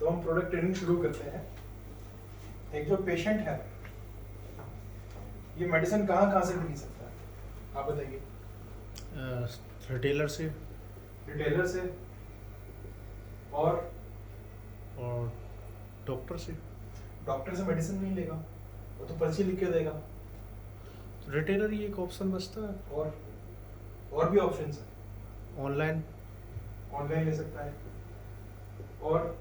तो हम product training शुरू करते हैं। एक जो पेशेंट है ये मेडिसिन कहाँ कहाँ से खरीद सकता है आप बताइए। रिटेलर से रिटेलर से और और डॉक्टर से। डॉक्टर से मेडिसिन नहीं लेगा, वो तो पर्ची लिख के देगा। रिटेलर ही एक ऑप्शन बचता है। और भी ऑप्शंस है, ऑनलाइन ऑनलाइन ले सकता है। और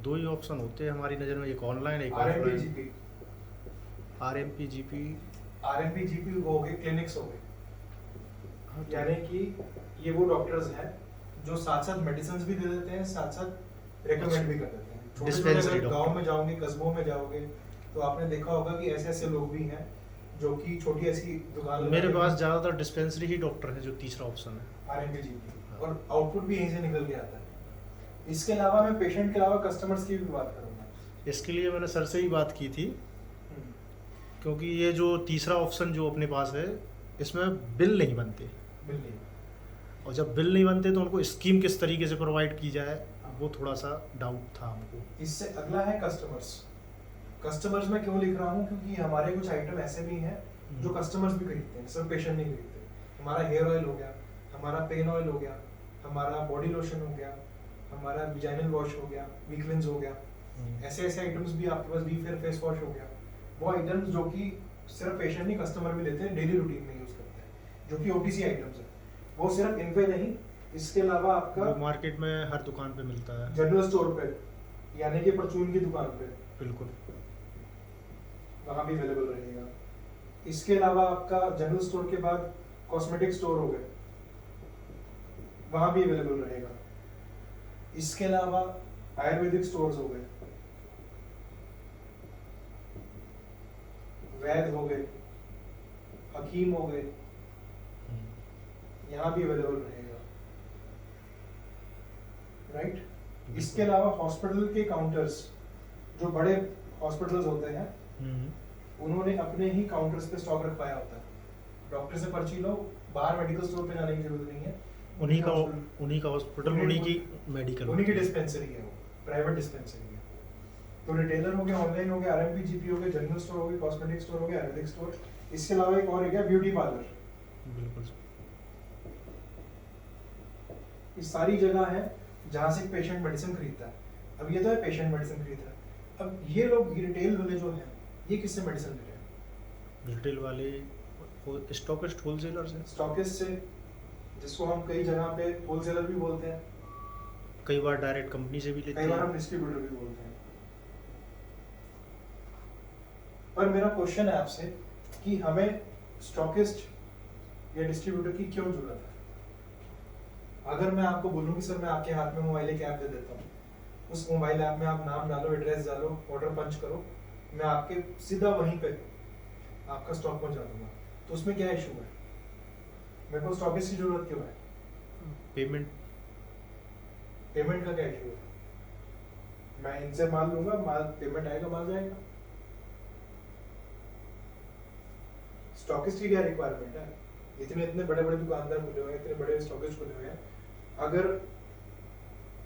दो ही ऑप्शन होते हैं हमारी नज़र में, एक ऑनलाइन एक RMP offline. GP, RMP GP. RMP GP हो गए, क्लिनिक्स हो गए। हाँ, यानी कि ये वो डॉक्टर्स हैं जो साथ साथ मेडिसिन भी दे देते हैं, साथ साथ रेकमेंड भी कर देते हैं। छोटे छोटे Dispensary अगर doctor। गांव में जाओगे, कस्बों में जाओगे तो आपने देखा होगा कि ऐसे ऐसे लोग भी हैं जो कि छोटी ऐसी दुकान मेरे पास ज़्यादातर डिस्पेंसरी ही डॉक्टर है, जो तीसरा ऑप्शन है। आरएमपी जीपी, और आउटपुट भी यहीं से निकल के आता है। इसके अलावा मैं पेशेंट के अलावा कस्टमर्स की भी बात करूंगा। इसके लिए मैंने सर से ही बात की थी, क्योंकि ये जो तीसरा ऑप्शन जो अपने पास है इसमें बिल नहीं बनते, बिल्कुल। और जब बिल नहीं बनते तो उनको स्कीम किस तरीके से प्रोवाइड की जाए, वो थोड़ा सा डाउट था हमको। इससे अगला है कस्टमर्स। कस्टमर्स में क्यों लिख रहा हूँ, क्योंकि हमारे कुछ आइटम ऐसे भी हैं जो कस्टमर्स भी खरीदते हैं, सिर्फ पेशेंट नहीं खरीदते। हमारा हेयर ऑयल हो गया, हमारा पेन ऑयल हो गया, हमारा बॉडी लोशन हो गया, हमारा विजाइनल वॉश हो गया, वीकलिंस हो गया। ऐसे ऐसे आइटम्स भी आपके पास, वी फेयर फेस वॉश हो गया। वो आइटम्स जो कि सिर्फ पेशेंट नहीं कस्टमर भी लेते हैं, डेली रूटीन में यूज करते हैं, जो कि ओटीसी आइटम्स है। वो सिर्फ इन पे नहीं, इसके अलावा आपका वो मार्केट में हर दुकान पे मिलता है। जनरल स्टोर पे, यानी कि परचून की दुकान पे, बिल्कुल। वहाँ भी अवेलेबल रहेगा। इसके अलावा आपका जनरल स्टोर के बाद कॉस्मेटिक स्टोर हो गए, वहाँ भी अवेलेबल रहेगा। इसके अलावा आयुर्वेदिक स्टोर्स हो गए, वैद हो गए, हकीम हो गए, यहाँ भी अवेलेबल रहेगा। राइट। इसके अलावा हॉस्पिटल के काउंटर्स, जो बड़े हॉस्पिटल्स होते हैं उन्होंने अपने ही काउंटर्स पे स्टॉक रखवाया होता है। डॉक्टर से पर्ची लो, बाहर मेडिकल स्टोर पे जाने की जरूरत नहीं है। उन्हीं का हॉस्पिटल, उन्हीं की मेडिकल, उन्हीं की डिस्पेंसरी है, वो प्राइवेट डिस्पेंसरी है। तो रिटेलर हो गया, ऑनलाइन हो गया, आरएमपी जीपी हो गया, जनरल स्टोर हो गया, कॉस्मेटिक स्टोर हो गया, आयुर्वेदिक स्टोर। इसके अलावा एक और हो गया ब्यूटी पार्लर। बिल्कुल। ये सारी जगह है जहाँ से पेशेंट मेडिसिन खरीदता है। अब ये तो है पेशेंट मेडिसिन खरीद रहा है। अब ये लोग रिटेल वाले जो हैं, ये किससे मेडिसिन ले रहे हैं? रिटेल वाले स्टॉकिस्ट, होलसेलर से। स्टॉकिस्ट से, जिसको हम कई जगह पे होलसेलर भी बोलते हैं, कई बार डायरेक्ट कंपनी से भी लेते कई बार हम हैं। डिस्ट्रीब्यूटर भी बोलते हैं। पर मेरा क्वेश्चन है आपसे कि हमें स्टॉकिस्ट या डिस्ट्रीब्यूटर की क्यों जरूरत है? अगर मैं आपको बोलूं कि सर मैं आपके हाथ में मोबाइल एक ऐप दे देता हूँ, उस मोबाइल ऐप में आप नाम डालो, एड्रेस डालो, ऑर्डर पंच करो, मैं आपके सीधा वहीं पे आपका स्टॉक पहुंचा दूंगा, तो उसमें क्या इशू है? मेरे को स्टॉकिस्ट की जरूरत क्यों है? पेमेंट पेमेंट का क्या इशू है? मैं इनसे माल लूंगा, माल पेमेंट आएगा, माल जाएगा। स्टॉकिस्ट की क्या रिक्वायरमेंट है? इतने इतने बड़े बड़े दुकानदार खुले हुए हैं, इतने बड़े स्टॉकिस्ट खुले हुए हैं। अगर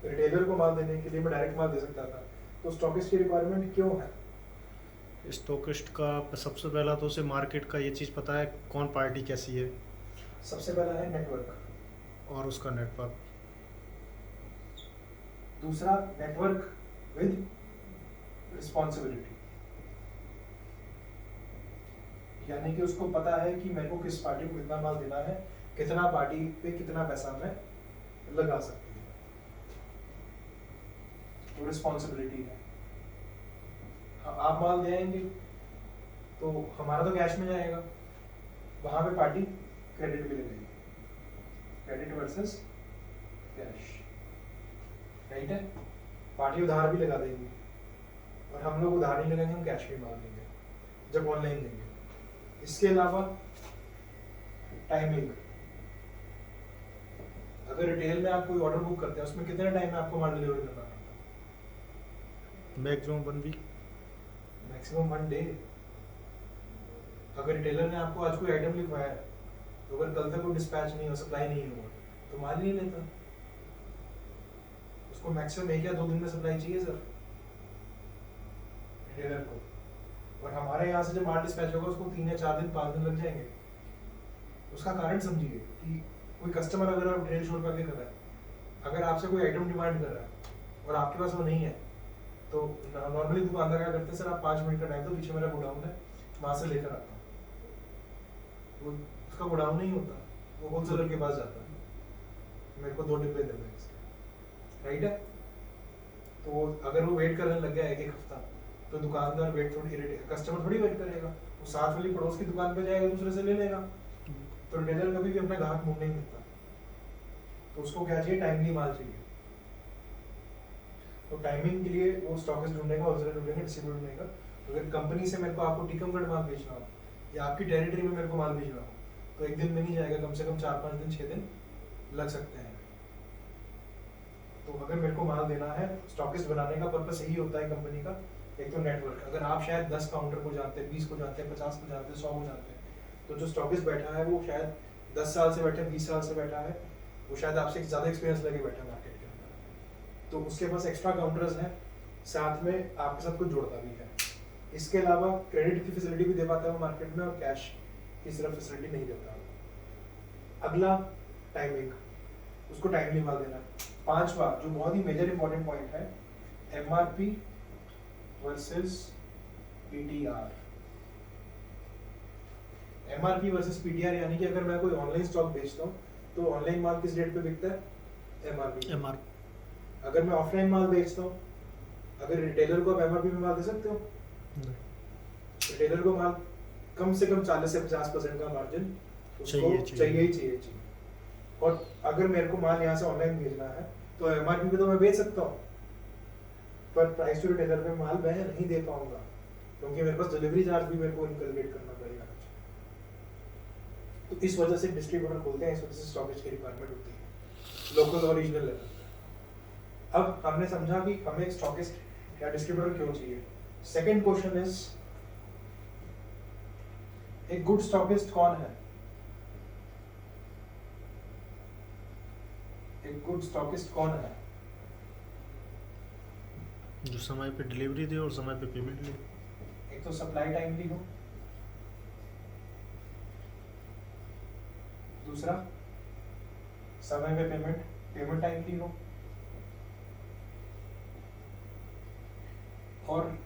रिटेलर को माल देने के लिए मैं डायरेक्ट माल दे सकता था, तो स्टॉकिस्ट की रिक्वायरमेंट क्यों है? स्टॉकिस्ट का सबसे पहला तो उसे मार्केट का ये चीज़ पता है कौन पार्टी कैसी है, सबसे पहला है नेटवर्क, और उसका नेटवर्क। दूसरा नेटवर्क विद रिस्पॉन्सिबिलिटी, यानी कि उसको पता है कि मेरे को किस पार्टी को कितना माल देना है, कितना पार्टी पे कितना पैसा मैं लगा सकती हूँ, तो रिस्पॉन्सिबिलिटी है। आप माल देंगे तो हमारा तो कैश में जाएगा, वहां पे पार्टी क्रेडिट भी लगेगी, क्रेडिट वर्सेस कैश, राइट है। पार्टी उधार भी लगा देंगी, और हम लोग उधार नहीं लगाएंगे, हम कैश भी माल देंगे जब ऑनलाइन देंगे। इसके अलावा टाइमिंग, अगर रिटेल में आप कोई ऑर्डर बुक करते हैं, उसमें कितने टाइम में आपको माल डिलीवर करना पड़ता है? Maximum 1 week, maximum 1 day. अगर रिटेलर ने आपको आज कोई आइटम लिखवाया है, तो अगर कल तक वो डिस्पैच नहीं हो, सप्लाई नहीं हुआ, तो माल नहीं लेता। उसको मैक्सिमम 1 या 2 दिन में सप्लाई चाहिए सर रिटेलर को, और हमारे यहाँ से जब माल डिस्पैच होगा उसको 3 या 4 दिन 5 दिन लग जाएंगे। उसका कारण समझिए कि कोई कस्टमर अगर आप रिटेल स्टोर पे आके कर रहा है, अगर आपसे कोई आइटम डिमांड कर रहा है और आपके पास वो नहीं है, तो नॉर्मली दुकानदार क्या करते हैं, सर आप 5 मिनट का टाइम दो, पीछे मेरा गोडाउन है वहाँ से लेकर आता हूँ। वो उसका गोडाउन नहीं होता, वो होलसेलर के पास जाता है, मेरे को 2 डिब्बे दे दो इसके, राइट है। तो वो अगर वो वेट करने लग गया 1-1 हफ्ता, तो दुकानदार वेट थोड़ी कस्टमर थोड़ी वेट करेगा, वो साथ वाली पड़ोस की दुकान पे जाएगा, दूसरे से ले लेगा। तो रिटेलर कभी भी अपना ग्राहक मुंह नहीं देता, तो उसको क्या चाहिए, टाइमली माल चाहिए। तो टाइमिंग के लिए वो स्टॉकिस्ट ढूंढेगा, होलसेलर ढूंढेगा, डिस्ट्रीब्यूटर ढूंढेगा। अगर कंपनी से मेरे को आपको टीकमगढ़ माल बेचना हो या आपकी टेरिटरी में मेरे को माल भेजना हो, तो 1 दिन में नहीं जाएगा, कम से कम 4-5 दिन 6 दिन लग सकते हैं। तो अगर मेरे को माल देना है, स्टॉकिस्ट बनाने का पर्पस यही होता है कंपनी का, एक तो नेटवर्क। अगर आप शायद 10 काउंटर को जानते हैं, 20 को जानते हैं, 50 को जानते हैं, 100 को जानते हैं, तो जो स्टॉकिस्ट बैठा है वो शायद 10 साल से बैठा है, 20 साल से बैठा है, वो शायद आपसे ज़्यादा एक्सपीरियंस लेके बैठा है मार्केट के अंदर, तो उसके पास एक्स्ट्रा काउंटर्स हैं, साथ में आपके साथ कुछ जोड़ता भी है। इसके अलावा क्रेडिट की फैसिलिटी भी दे पाता है वो मार्केट में, और कैश की सिर्फ फैसिलिटी नहीं देता। अगला टाइमिंग, उसको टाइमली माल देना। 5वां जो बहुत ही मेजर इंपॉर्टेंट पॉइंट है, MRP versus PTR. MRP versus PTR यानी कि अगर मैं कोई ऑनलाइन स्टॉक बेचता हूँ तो ऑनलाइन माल किस रेट पे बिकता है, एमआरपी। अगर मैं ऑफलाइन माल बेचता हूँ, अगर रिटेलर को आप एमआरपी में माल दे सकते हो? रिटेलर को माल कम से कम 40 से 50% का मार्जिन उसको चाहिए ही चाहिए। और अगर मेरे को माल यहाँ से ऑनलाइन भेजना है तो एमआरपी पे तो मैं बेच सकता हूँ, पर प्राइस टू रिटेलर पे माल मैं नहीं दे पाऊंगा, क्योंकि मेरे पास डिलीवरी चार्ज भी मेरे को कैलकुलेट करना पड़ेगा। तो इस वजह से डिस्ट्रीब्यूटर खोलते हैं, इस वजह से स्टॉकेज की रिक्वायरमेंट होती है लोकल और रीजनल लेवल पे। अब हमने समझा कि हमें एक स्टॉकिस्ट या डिस्ट्रीब्यूटर क्यों चाहिए। सेकंड क्वेश्चन इज, एक गुड स्टॉकिस्ट कौन है? एक गुड स्टॉकिस्ट कौन है? जो समय पे डिलीवरी दे और समय पे पेमेंट ले। एक तो सप्लाई टाइमली हो, दूसरा समय पे पेमेंट टाइमली हो, और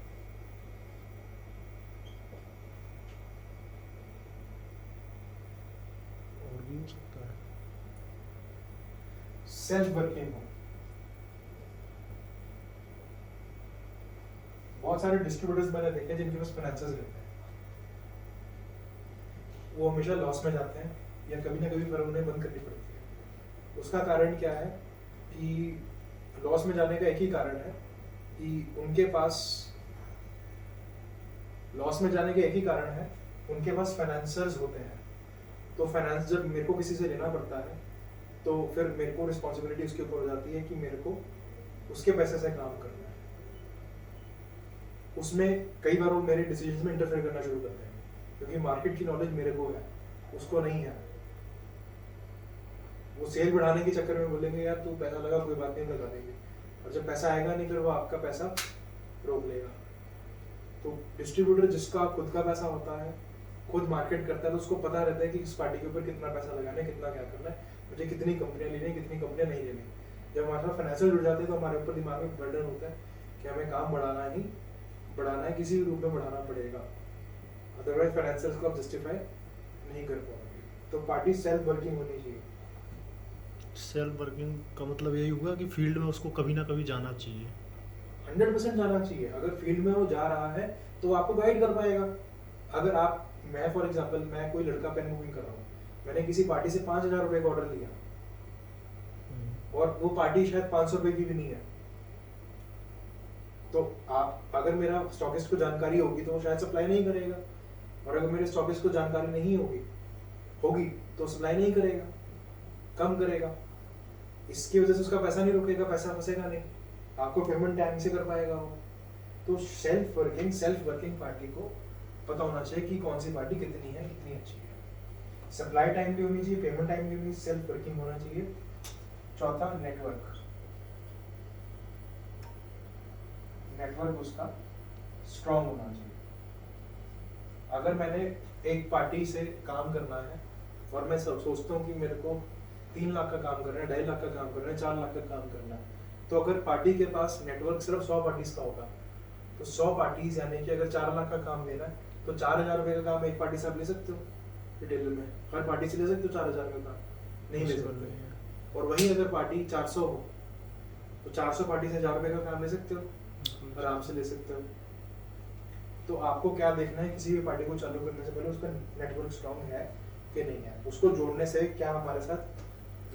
भी हो सकता है सेल्फ वर्किंग हो। बहुत सारे डिस्ट्रीब्यूटर्स मैंने देखे जिनके पास फाइनेंसर्स रहते हैं, वो हमेशा लॉस में जाते हैं या कभी ना कभी फर्म उन्हें बंद करनी पड़ती है। उसका कारण क्या है कि लॉस में जाने का एक ही कारण है कि उनके पास, लॉस में जाने का एक ही कारण है, उनके पास फाइनेंसर्स होते हैं। तो फाइनेंस जब मेरे को किसी से लेना पड़ता है तो फिर मेरे को रिस्पॉन्सिबिलिटी उसके ऊपर हो जाती है कि मेरे को उसके पैसे से काम करना है। उसमें कई बार वो मेरे डिसीजंस में इंटरफेयर करना शुरू करते हैं, क्योंकि मार्केट की नॉलेज मेरे को है, उसको नहीं है। वो सेल बढ़ाने के चक्कर में बोलेंगे यार तू पैसा लगा, कोई बात नहीं लगा देंगे, और जब पैसा आएगा नहीं फिर वो आपका पैसा रोक लेगा। तो डिस्ट्रीब्यूटर जिसका खुद का पैसा होता है, खुद मार्केट करता है, तो उसको पता रहता है कि इस पार्टी के ऊपर कितना पैसा लगाना है, कितना क्या करना है, मुझे कितनी कंपनियां लेनी है, कितनी कंपनियां नहीं लेनी। जब हमारे साथ फाइनेंशियल जुड़ जाते हैं तो हमारे ऊपर दिमाग में बर्डन होता है कि हमें काम बढ़ाना है, किसी भी रूप में बढ़ाना पड़ेगा, अदरवाइज फाइनेंशियल्स को आप जस्टिफाई नहीं कर पाओगे। तो पार्टी सेल्फ वर्किंग होनी चाहिए। सेल्फ वर्किंग का मतलब यही हुआ कि फील्ड में उसको कभी ना कभी जाना चाहिए, 100% जाना चाहिए। अगर फील्ड में वो जा रहा है तो वो आपको गाइड कर पाएगा। अगर आप, मैं फॉर एग्जांपल, मैं कोई लड़का पेन मूविंग कर रहा हूँ, मैंने किसी पार्टी से 5,000 रुपए का ऑर्डर लिया और वो पार्टी शायद 500 रुपए की भी नहीं है, तो आप, अगर मेरा स्टॉकिस्ट को जानकारी होगी तो वो शायद सप्लाई नहीं करेगा, और अगर मेरे स्टॉकिस्ट को जानकारी नहीं होगी तो सप्लाई नहीं करेगा, कम करेगा। इसकी वजह से उसका पैसा नहीं रुकेगा, पैसा फंसेगा नहीं, आपको पेमेंट टाइम से कर पाएगा वो। तो सेल्फ वर्किंग पार्टी को पता होना चाहिए कि कौन सी पार्टी कितनी है, कितनी अच्छी है। सप्लाई टाइम भी होनी चाहिए, पेमेंट टाइम भी होनी चाहिए, सेल्फ वर्किंग होना चाहिए। चौथा, नेटवर्क। नेटवर्क उसका स्ट्रांग होना चाहिए। अगर मैंने एक पार्टी से काम करना है और मैं सोचता हूँ कि मेरे को 3 लाख का काम करना है, 2.5 लाख का काम करना है, 4 लाख का काम करना है, तो अगर पार्टी के पास नेटवर्क सिर्फ 100 पार्टीज का होगा तो 100 पार्टीज यानी कि अगर 4 लाख का काम लेना है तो 4,000 रुपये का काम एक पार्टी से आप ले सकते हो रिटेलर में, हर पार्टी से ले सकते हो 4,000 का काम? नहीं ले सकते। और वहीं अगर पार्टी 400 हो तो 400 पार्टी से 1,000 रुपये का काम ले सकते हो, आराम से ले सकते हो। तो आपको क्या देखना है, किसी भी पार्टी को चालू करने से पहले उसका नेटवर्क स्ट्रांग है कि नहीं है, उसको जोड़ने से क्या हमारे साथ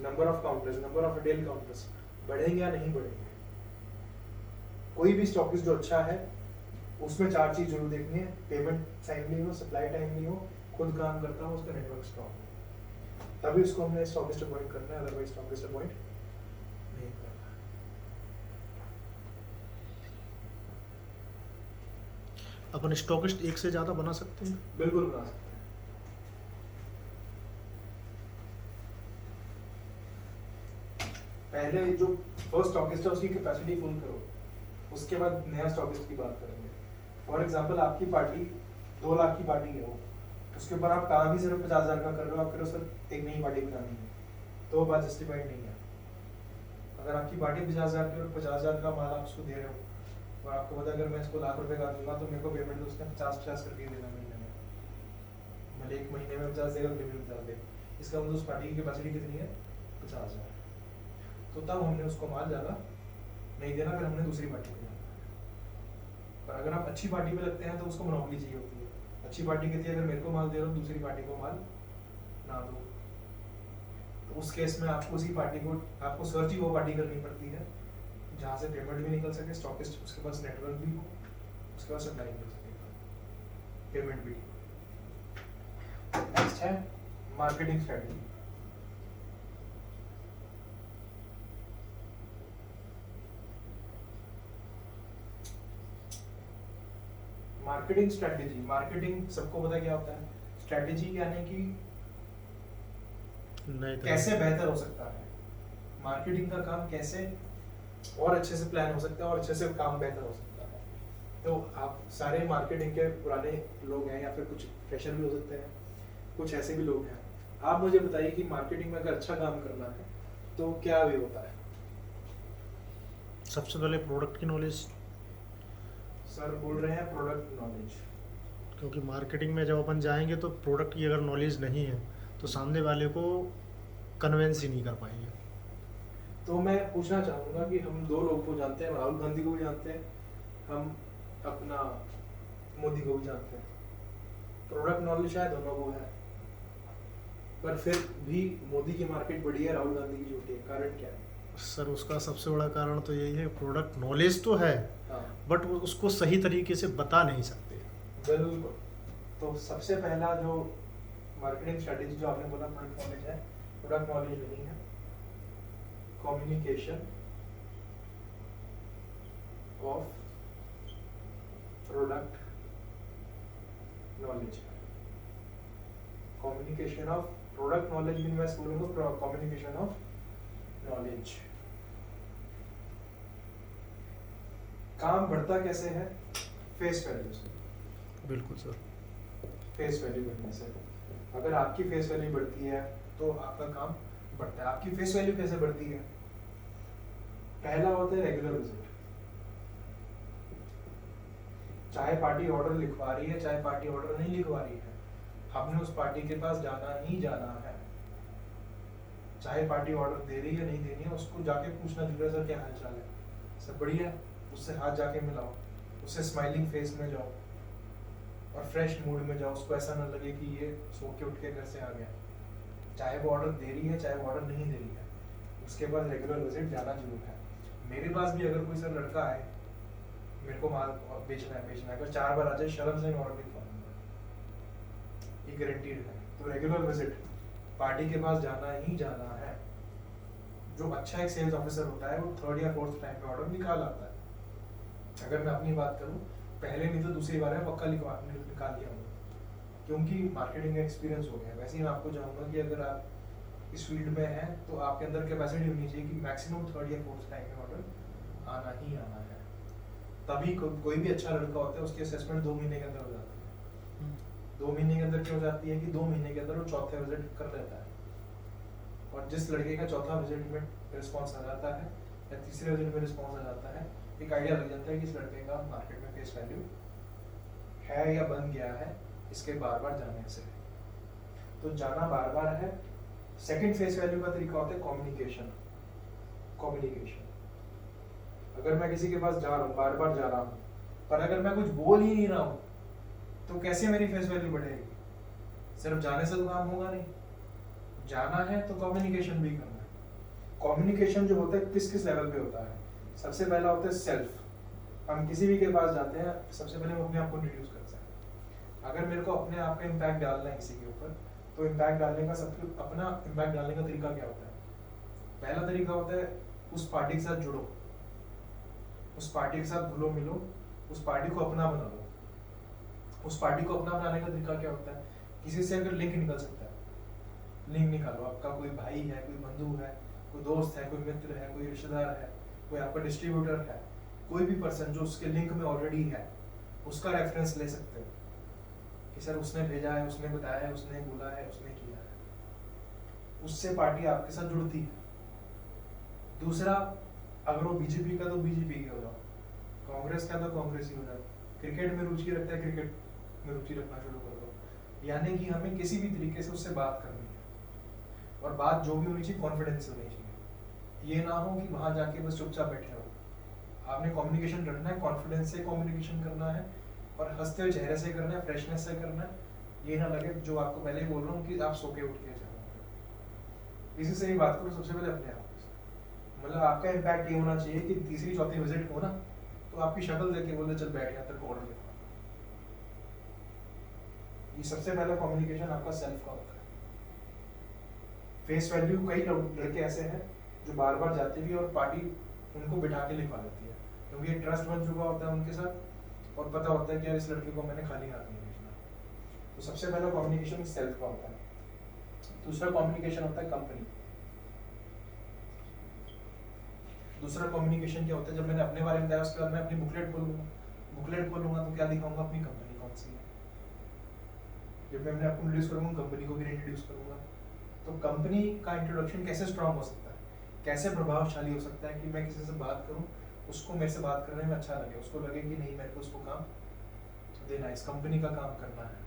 number of counters, number of retail counters बढ़ेंगे या नहीं बढ़ेंगे। कोई भी स्टॉकिस्ट जो अच्छा है उसमें 4 चीज जरूर देखनी है, पेमेंट टाइमली हो, सप्लाई टाइमली हो, खुद काम करता हो, उसका नेटवर्क स्ट्रांग हो, तभी उसको हमने स्टॉकिस्ट अपॉइंट करना है, अदरवाइज स्टॉकिस्ट अपॉइंट नहीं करना। अपन स्टॉकिस्ट एक से ज़्यादा बना सकते हैं? बिल्कुल बना सकते हैं। पहले जो फर्स्ट स्टॉकिस्ट है उसकी कैपेसिटी फुल करो, उसके बाद नया स्टॉकिस्ट की बात करेंगे। फॉर एग्जांपल आपकी पार्टी 2 लाख की पार्टी है वो, उसके ऊपर आप काम ही सिर्फ 50,000 का कर रहे हो, आप फिर उस पर एक नई पार्टी बनानी है तो वो बात जस्टिफाइड नहीं है। अगर आपकी पार्टी 50,000 की और 50,000 का माल आप उसको दे रहे हो और आपको पता है अगर मैं इसको लाख रुपए का दूंगा तो मेरे को पेमेंट उसने 50-50 करके देना महीने में, मतलब एक महीने में 50 देगा, महीने में 50 देगा, इसका मतलब उस पार्टी की कैपेसिटी कितनी है? 50,000। तो तब हमने उसको माल ज़्यादा नहीं देना, फिर हमने दूसरी पार्टी को देना। पर अगर आप अच्छी पार्टी पे लगते हैं तो उसको मोनोपोली चाहिए होती है। अच्छी पार्टी कहती है अगर मेरे को माल दे रहे हो दूसरी पार्टी को माल ना दो, तो उस केस में आपको उसी पार्टी को, आपको सर्च ही वो पार्टी करनी पड़ती है जहाँ से पेमेंट भी निकल सके, स्टॉकिस्ट उसके पास नेटवर्क भी हो, उसके पास सप्लाई भी हो सके, पेमेंट भी। नेक्स्ट है marketing strategy. Marketing strategy, marketing सबको पता क्या होता है, स्ट्रेटजी यानी कि कैसे बेहतर हो सकता है, मार्केटिंग का काम कैसे और अच्छे से प्लान हो सकता है और अच्छे से काम बेहतर हो सकता है। तो आप सारे मार्केटिंग के पुराने लोग हैं या फिर कुछ फ्रेशर भी हो सकते हैं, कुछ ऐसे भी लोग हैं, आप मुझे बताइए कि मार्केटिंग में अगर अच्छा काम करना है तो क्या वे होता है? सबसे पहले प्रोडक्ट की नॉलेज। सर बोल रहे हैं प्रोडक्ट नॉलेज, क्योंकि मार्केटिंग में जब अपन जाएंगे तो प्रोडक्ट की अगर नॉलेज नहीं है तो सामने वाले को कन्वेंस ही नहीं कर पाएंगे। तो मैं पूछना चाहूँगा कि हम 2 लोगों को जानते हैं, राहुल गांधी को भी जानते हैं, हम अपना मोदी को भी जानते हैं, प्रोडक्ट नॉलेज शायद दोनों को है, पर फिर भी मोदी की मार्केट बड़ी है, राहुल गांधी की छोटी है, कारण क्या है? सर उसका सबसे बड़ा कारण तो यही है, प्रोडक्ट नॉलेज तो है हाँ बट उसको सही तरीके से बता नहीं सकते। बिल्कुल। तो सबसे पहला जो मार्केटिंग स्ट्रेटेजी जो आपने बोला प्रोडक्ट नॉलेज है, प्रोडक्ट नॉलेज नहीं है, communication of product knowledge, communication of product knowledge भी मैं बोलूँगा कम्युनिकेशन ऑफ नॉलेज। काम बढ़ता कैसे है? फेस वैल्यू से। बिल्कुल सर। फेस वैल्यू बढ़ने से, अगर आपकी फेस वैल्यू बढ़ती है तो आपका काम बढ़ता है। आपकी फेस वैल्यू कैसे बढ़ती है? पहला होता है रेगुलर विजिट, चाहे पार्टी ऑर्डर लिखवा रही है चाहे पार्टी ऑर्डर नहीं लिखवा रही है, हमने उस पार्टी के पास जाना ही जाना है। चाहे पार्टी ऑर्डर दे रही है नहीं दे रही है, उसको जाके पूछना जरूरी है, सर क्या हाल चाल है, सब बढ़िया, उससे हाथ जाके मिलाओ, उससे स्माइलिंग फेस में जाओ और फ्रेश मूड में जाओ, उसको ऐसा ना लगे कि ये सो के उठ के घर से आ गया। चाहे वो ऑर्डर दे रही है चाहे वो ऑर्डर नहीं दे रही है, उसके पास रेगुलर विजिट जाना जरूर है। मेरे पास भी अगर कोई सर लड़का है, मेरे को माल बेचना है, अगर 4 बार आ जाए शर्म से ऑर्डर लिखवा दूंगा, ये गारंटीड है। तो रेगुलर विजिट, पार्टी के पास जाना ही जाना है। जो अच्छा एक सेल्स ऑफिसर होता है वो 3rd या 4th टाइम पे ऑर्डर निकाल आता है। अगर मैं अपनी बात करूं, पहले नहीं तो दूसरी बार में पक्का निकाल लिया होगा, क्योंकि मार्केटिंग का एक्सपीरियंस हो गया। वैसे ही मैं आपको चाहूँगा कि अगर आप इस फील्ड में हैं तो आपके अंदर कैपेसिटी होनी चाहिए कि मैक्सिमम 3rd या 4th टाइम में ऑर्डर आना ही आना है। तभी कोई भी अच्छा लड़का होता है उसकी असेसमेंट 2 महीने के अंदर हो जाती है। 2 महीने के अंदर क्यों हो जाती है कि 2 महीने के अंदर वो चौथे विजिट कर लेता है, और जिस लड़के का चौथा विजिट में रिस्पॉन्स आ जाता है या तीसरे विजिट में रिस्पॉन्स आ जाता है, एक आइडिया लग जाता है कि इस लड़के का मार्केट में फेस वैल्यू है या बन गया है इसके बार बार जाने से। तो जाना बार बार है। सेकंड फेस वैल्यू का तरीका होता है कम्युनिकेशन। कम्युनिकेशन, अगर मैं किसी के पास जा रहा हूँ, बार बार जा रहा हूँ, पर अगर मैं कुछ बोल ही नहीं रहा हूँ तो कैसे मेरी फेस वैल्यू बढ़ेगी? सिर्फ जाने से तो काम होगा नहीं, जाना है तो कम्युनिकेशन भी करना है। कम्युनिकेशन जो होता है किस किस लेवल पे होता है? सबसे पहला होता है सेल्फ। हम किसी भी के पास जाते हैं, सबसे पहले हम अपने आप को इंट्रोड्यूस करते हैं। अगर मेरे को अपने आप का इम्पैक्ट डालना है किसी के ऊपर, तो इम्पैक्ट डालने का सबसे अपना इम्पैक्ट डालने का तरीका क्या होता है? पहला तरीका होता है उस पार्टी के साथ जुड़ो, उस पार्टी के साथ घुलो मिलो, उस पार्टी को अपना बना लो। उस पार्टी को अपना बनाने का तरीका क्या होता है? किसी से अगर लिंक निकल सकता है, लिंक निकालो। आपका कोई भाई है, कोई बंधु है, कोई दोस्त है, कोई मित्र है, कोई रिश्तेदार है, कोई आपका डिस्ट्रीब्यूटर है, कोई भी पर्सन जो उसके लिंक में ऑलरेडी है, उसका रेफरेंस ले सकते हो कि सर उसने भेजा है, उसने बताया है, उसने बोला है, उसने किया है। उससे पार्टी आपके साथ जुड़ती है। दूसरा, अगर वो बीजेपी का तो बीजेपी के हो जाओ, कांग्रेस का तो कांग्रेस ही हो जाओ, क्रिकेट में रुचि रखता है क्रिकेट में रुचि रखना शुरू कर दो। यानी कि हमें किसी भी तरीके से उससे बात करनी है, और बात जो भी होनी चाहिए कॉन्फिडेंस से होनी चाहिए। ये ना हो कि वहां जाके बस चुपचाप बैठे हो। आपने कम्युनिकेशन रखना है, कॉन्फिडेंस से कम्युनिकेशन करना है, और हंसते हुए चेहरे से करना है, फ्रेशनेस से करना है। ये ना लगे जो आपको पहले ही बोल रहा हूँ कि आप सो के उठ के जाओ। इसी से ही बात करो सबसे पहले अपने आप से। मतलब आपका इम्पैक्ट ये होना चाहिए कि तीसरी चौथी विजिट हो ना, तो आपकी शक्ल देख के बोले चल बैठ गया तेरे को ऑर्डर देता। ये सबसे पहला कम्युनिकेशन आपका सेल्फ का होता है। फेस वैल्यू कई लड़के ऐसे हैं जो बार बार जाते भी और पार्टी उनको बिठा के लिखवा देती है, क्योंकि ये ट्रस्ट बन चुका होता है उनके साथ, और पता होता है कि यार इस लड़के को मैंने खाली हाथ नहीं भेजना। तो सबसे पहला कम्युनिकेशन सेल्फ का होता है। दूसरा कम्युनिकेशन होता है कंपनी। दूसरा कम्युनिकेशन क्या होता है? जब मैंने अपने बारे में बताया उसके बाद मैं अपनी बुकलेट खोलूंगा। बुकलेट खोलूंगा तो क्या दिखाऊंगा? अपनी कंपनी कौन सी है। जब मैं अपने आप को इंट्रोड्यूस करूंगा, कंपनी को भी इंट्रोड्यूस करूंगा। तो कंपनी का इंट्रोडक्शन कैसे स्ट्रांग हो सकता है, कैसे प्रभावशाली हो सकता है कि मैं किसी से बात करूं, उसको मेरे से बात करने में अच्छा लगे, उसको लगे कि नहीं मेरे को उसको काम देना है, इस कंपनी का काम करना है।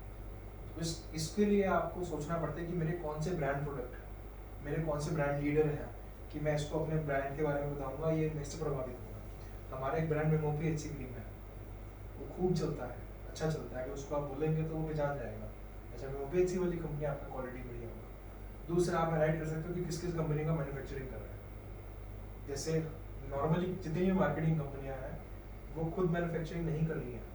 तो इसके लिए आपको सोचना पड़ता है कि मेरे कौन से ब्रांड प्रोडक्ट है, मेरे कौन से ब्रांड लीडर हैं कि मैं इसको अपने ब्रांड के बारे में बताऊंगा, ये मेरे से प्रभावित होगा। हमारा एक ब्रांड मेमोपी एचसी क्रीम है, वो खूब चलता है, अच्छा चलता है। अगर उसको आप बोलेंगे तो वो पहचान जाएगा, अच्छा मेमोपी एचसी वाली कंपनी, आपका क्वालिटी बढ़िया होगा। दूसरा, आप हाईलाइट कर सकते हो कि किस किस कंपनी का मैन्युफैक्चरिंग कर रहा है। जैसे नॉर्मली जितनी भी मार्केटिंग कंपनियां हैं वो खुद मैन्युफैक्चरिंग नहीं कर रही हैं।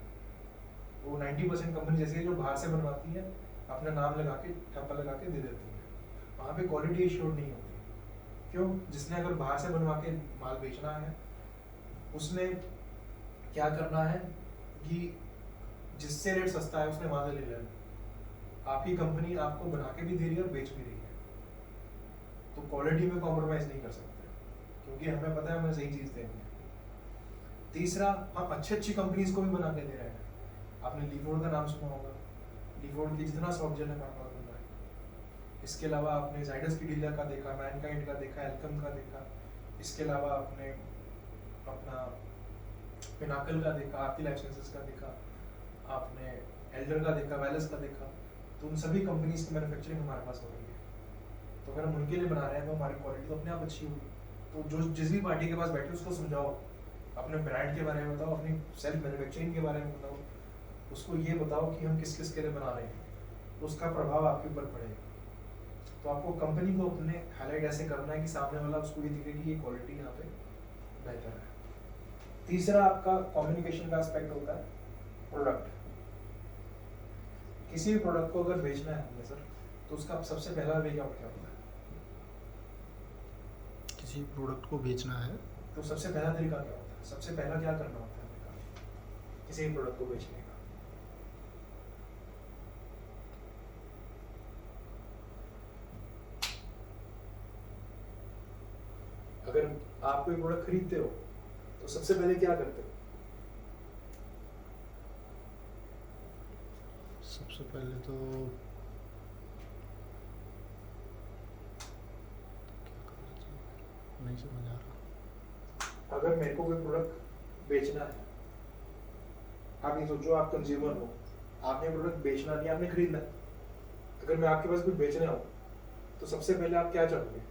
वो 90% कंपनी जैसी है जो बाहर से बनवाती है, अपना नाम लगा के ठप्पा लगा के दे देती है। वहाँ पे क्वालिटी एश्योर्ड नहीं होती। क्यों? जिसने अगर बाहर से बनवा के माल बेचना है, उसने क्या करना है कि जिससे रेट सस्ता है उसने वहां से ले लेना। आपकी कंपनी आपको बना के भी दे रही है और बेच भी रही है, तो क्वालिटी में कॉम्प्रोमाइज नहीं कर सकते, क्योंकि हमें पता है हमें सही चीज देनी है। तीसरा, हम अच्छी कंपनीज को भी बना के दे रहे हैं। आपने लीफोर्ड का नाम सुना होगा, लीफोर्ड की जितना सॉफ्टवेयर है इसके अलावा आपने जाइडस की डीलर का देखा, मैनकाइंड का देखा, एल्कम का देखा। इसके अलावा आपने अपना पिनाकल का देखा, आरती लाइफ साइंसेस का देखा, आपने एल्डर का देखा, वेलस का देखा। तो उन सभी कंपनीज की मैन्युफैक्चरिंग हमारे पास हो रही है। तो अगर हम उनके लिए बना रहे हैं तो हमारी क्वालिटी तो अपने आप अच्छी होगी। तो जो जिस भी पार्टी के पास बैठे उसको समझाओ, अपने ब्रांड के बारे में बताओ, अपनी सेल्फ मैन्युफैक्चरिंग के बारे में बताओ, उसको ये बताओ कि हम किस किस के लिए बना रहे हैं, तो उसका प्रभाव आपके ऊपर पड़ेगा। तो आपको कंपनी को अपने हाईलाइट ऐसे करना है कि सामने वाला उसको ये दिखे कि ये क्वालिटी यहाँ पे बेहतर है। तीसरा आपका कम्युनिकेशन का एस्पेक्ट होता है प्रोडक्ट। किसी भी प्रोडक्ट को अगर बेचना है हमें सर, तो उसका सबसे पहला वे क्या होता है? किसी प्रोडक्ट को बेचना है तो सबसे पहला तरीका क्या होता है? सबसे पहला क्या करना होता है किसी भी प्रोडक्ट को बेचने का? अगर आप कोई प्रोडक्ट खरीदते हो तो सबसे पहले क्या करते हो? सबसे पहले तो नहीं समझ आ रहा। अगर मेरे को कोई प्रोडक्ट बेचना है, आप ये सोचो आप कंज्यूमर हो, आपने प्रोडक्ट बेचना नहीं, आपने खरीदना है। अगर मैं आपके पास कुछ बेचने आऊँ तो सबसे पहले आप क्या चाहोगे?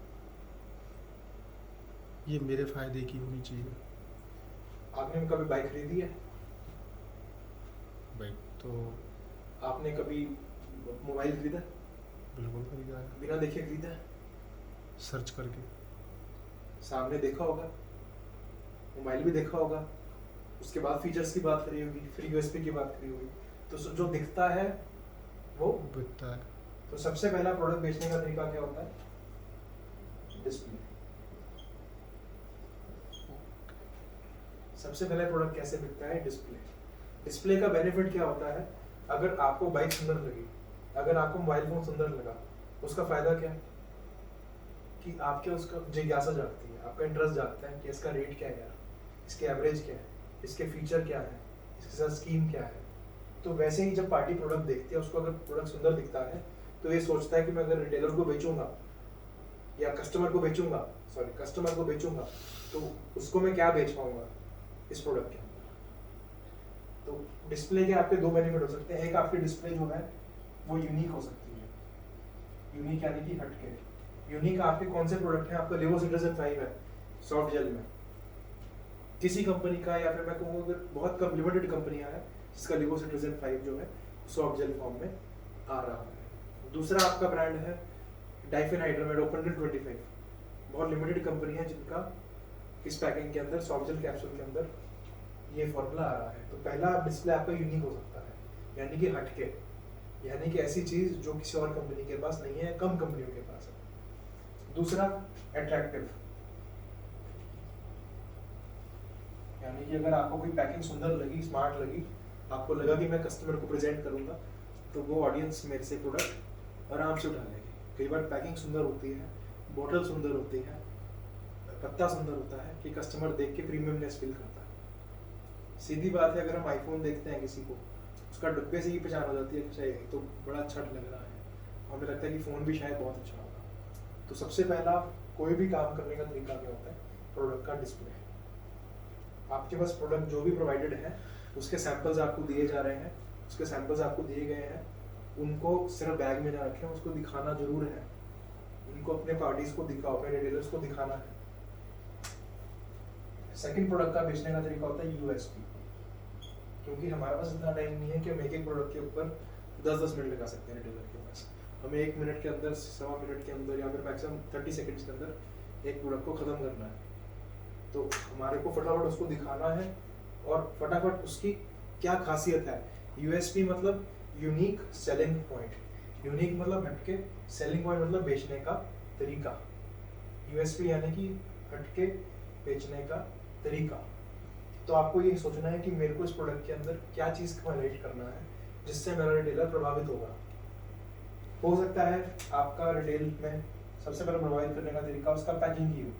ये मेरे फायदे की होनी चाहिए। आपने कभी बाइक खरीदी है? बाइक तो आपने कभी मोबाइल खरीदा? बिल्कुल खरीदा है, बिना देखे खरीदा है? सर्च करके। सामने देखा होगा, मोबाइल भी देखा होगा, उसके बाद फीचर्स की बात करी होगी, फिर यूएसपी की बात करी होगी, तो जो दिखता है वो बिकता है। तो सबसे पहला प्रोडक्ट बेचने का तरीका क्या होता है? डिस्प्ले। सबसे पहले प्रोडक्ट कैसे बिकता है? डिस्प्ले। डिस्प्ले का बेनिफिट क्या होता है? अगर आपको बाइक सुंदर लगी, अगर आपको मोबाइल फोन सुंदर लगा, उसका फायदा क्या है? कि आपके उसका जिज्ञासा जागती है, आपका इंटरेस्ट जागता है कि इसका रेट क्या है यार, इसके एवरेज क्या है, इसके फीचर क्या है, इसके साथ स्कीम क्या है। तो वैसे ही जब पार्टी प्रोडक्ट देखती है, उसको अगर प्रोडक्ट सुंदर दिखता है तो ये सोचता है कि मैं अगर रिटेलर को बेचूंगा या कस्टमर को बेचूंगा तो उसको मैं क्या बेच पाऊंगा इस प्रोडक्ट के अंदर। तो डिस्प्ले के आपके दो बेनिफिट हो सकते हैं। एक, आपकी डिस्प्ले जो है वो यूनिक हो सकती है, यूनिक यानी कि हटके। यूनिक आपके कौन से प्रोडक्ट हैं? आपका लिवो सिटीजन 5 है सॉफ्ट जेल में, किसी कंपनी का, या फिर मैं कहूँगा अगर बहुत कम लिमिटेड कंपनियां हैं जिसका लिवो सिटीजन 5 जो है सॉफ्ट जेल फॉर्म में आ रहा है। दूसरा आपका ब्रांड है डाइफेनाइड्रामेड ओपन 25, बहुत लिमिटेड कंपनी है जिनका इस पैकिंग के अंदर सॉफ्ट जेल कैप्सूल के अंदर ये फॉर्मूला आ रहा है। तो पहला डिस्प्ले आपका यूनिक हो सकता है, यानी कि हटके, यानी कि ऐसी चीज जो किसी और कंपनी के पास नहीं है, कम कंपनियों के पास है। दूसरा, अट्रैक्टिव, यानी कि अगर आपको कोई पैकिंग सुंदर लगी, स्मार्ट लगी, आपको लगा कि मैं कस्टमर को प्रेजेंट करूंगा, तो वो ऑडियंस मेरे से प्रोडक्ट आराम से उठा लेगी। कई बार पैकिंग सुंदर होती है, बोतल सुंदर होती है, पत्ता सुंदर होता है कि कस्टमर देख के प्रीमियमनेस फील करता है। सीधी बात है, अगर हम आईफोन देखते हैं किसी को, उसका डब्बे से ही पहचान हो जाती है, अच्छा ये तो बड़ा अच्छा लग रहा है, हमें लगता है कि फ़ोन भी शायद बहुत अच्छा होगा। तो सबसे पहला कोई भी काम करने का तरीका क्या होता है? प्रोडक्ट का डिस्प्ले। आपके पास प्रोडक्ट जो भी प्रोवाइडेड है उसके सैंपल्स आपको दिए जा रहे हैं, उसके सैंपल्स आपको दिए गए हैं, उनको सिर्फ बैग में ना रखें, उसको दिखाना जरूर है, उनको अपने पार्टीज को दिखाओ, अपने रिटेलर्स को दिखाना है। सेकंड प्रोडक्ट का बेचने का तरीका होता है यूएसपी, क्योंकि हमारे पास इतना टाइम नहीं है कि हम एक एक प्रोडक्ट के ऊपर 10-10 मिनट लगा सकते हैं रिटेलर के पास। हमें 1 मिनट के अंदर, 1.25 मिनट के अंदर, या फिर मैक्सिमम 30 सेकंड्स के अंदर एक प्रोडक्ट को ख़त्म करना है। तो हमारे को फटाफट उसको दिखाना है और फटाफट उसकी क्या खासियत है। यूएसपी मतलब यूनिक सेलिंग पॉइंट, यूनिक मतलब हटके, सेलिंग पॉइंट मतलब बेचने का तरीका। यूएसपी यानी कि हटके बेचने का तरीका। तो आपको ये सोचना है कि मेरे को इस प्रोडक्ट के अंदर क्या चीज़ को हाईलाइट करना है जिससे मेरा रिटेलर प्रभावित होगा। हो सकता है आपका रिटेल में सबसे पहले प्रोवाइड करने का तरीका उसका पैकिंग की हो,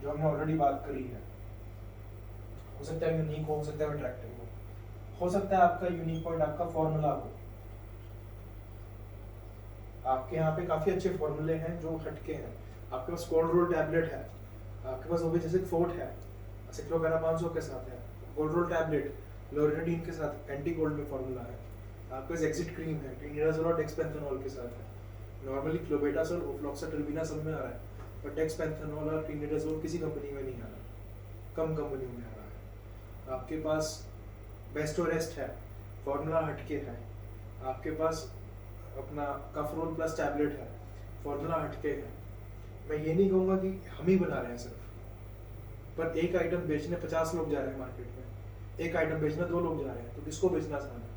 जो हमने ऑलरेडी बात करी है। हो सकता है यूनिक हो सकता है अट्रैक्टिव हो सकता है आपका यूनिक पॉइंट आपका फॉर्मूला हो। आपके यहाँ पे काफी अच्छे फॉर्मूले हैं जो हटके हैं। आपके पास कोल्ड रोल टैबलेट है, आपके पास ओबेजेसिक फोर्ट है, सिक्लोपेरा 500 के साथ है, कोल्ड रोल टैबलेट लोरेटाडीन के साथ एंटी कोल्ड में फॉर्मूला है, आपके पास एक्सिट क्रीम है, ट्रिनिडाजोल और डेक्सपेंथेनॉल के साथ है। नॉर्मली क्लोबेटासोल ओफ्लॉक्साटिल्बिनासोल में आ रहा है, पर डेक्सपेंथेनॉल और ट्रिनिडाजोल किसी कंपनी में नहीं आ रहा, कम कंपनियों में आ रहा है। आपके पास बेस्टोरेस्ट है, फॉर्मूला हटके है। आपके पास अपना कफरोल प्लस टैबलेट है, फॉर्मूला हटके है। मैं ये नहीं कहूँगा कि हम ही बना रहे हैं सिर्फ, पर एक आइटम बेचने 50 लोग जा रहे हैं मार्केट में, एक आइटम बेचने 2 लोग जा रहे हैं, तो किसको बेचना आसान है?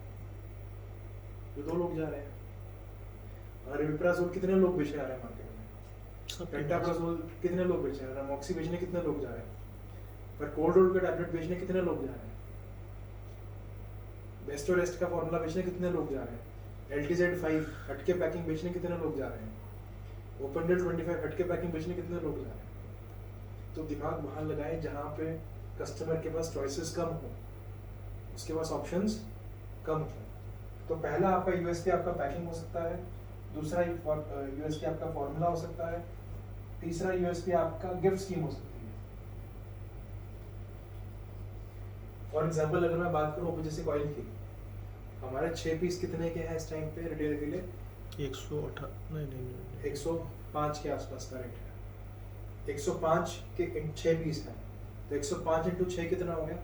जो 2 लोग जा रहे हैं। और रिप्राजोल कितने लोग बेचने आ रहे हैं मार्केट में? पेंटाप्राजोल कितने लोग बेच रहे हैं? रमॉक्सी बेचने कितने लोग जा रहे हैं? पर कोल्ड रोल का टैबलेट बेचने कितने लोग जा रहे हैं? बेस्टोरेस्ट का फॉर्मूला बेचने कितने लोग जा रहे हैं? LTZ5 हटके पैकिंग बेचने कितने लोग जा रहे हैं? ओपनडेल 25 हटके पैकिंग बेचने कितने लोग जा रहे हैं? तो दिमाग वहां लगाए जहां पे कस्टमर के पास चॉइसेस कम हो, उसके पास ऑप्शंस कम हो। तो पहला आपका यूएसपी आपका पैकिंग हो सकता है, दूसरा यूएसपी आपका फॉर्मूला हो सकता है, तीसरा यूएसपी आपका गिफ्ट स्कीम हो सकती है। फॉर एग्जाम्पल अगर मैं बात करूँ जैसे कॉइल की, हमारे 6 पीस कितने के हैं इस टाइम पे रिटेल के लिए? 108 नहीं 105 के आसपास का रेट है। 105 के 6 पीस हैं, तो 105 इंटू 6 कितना हो गया?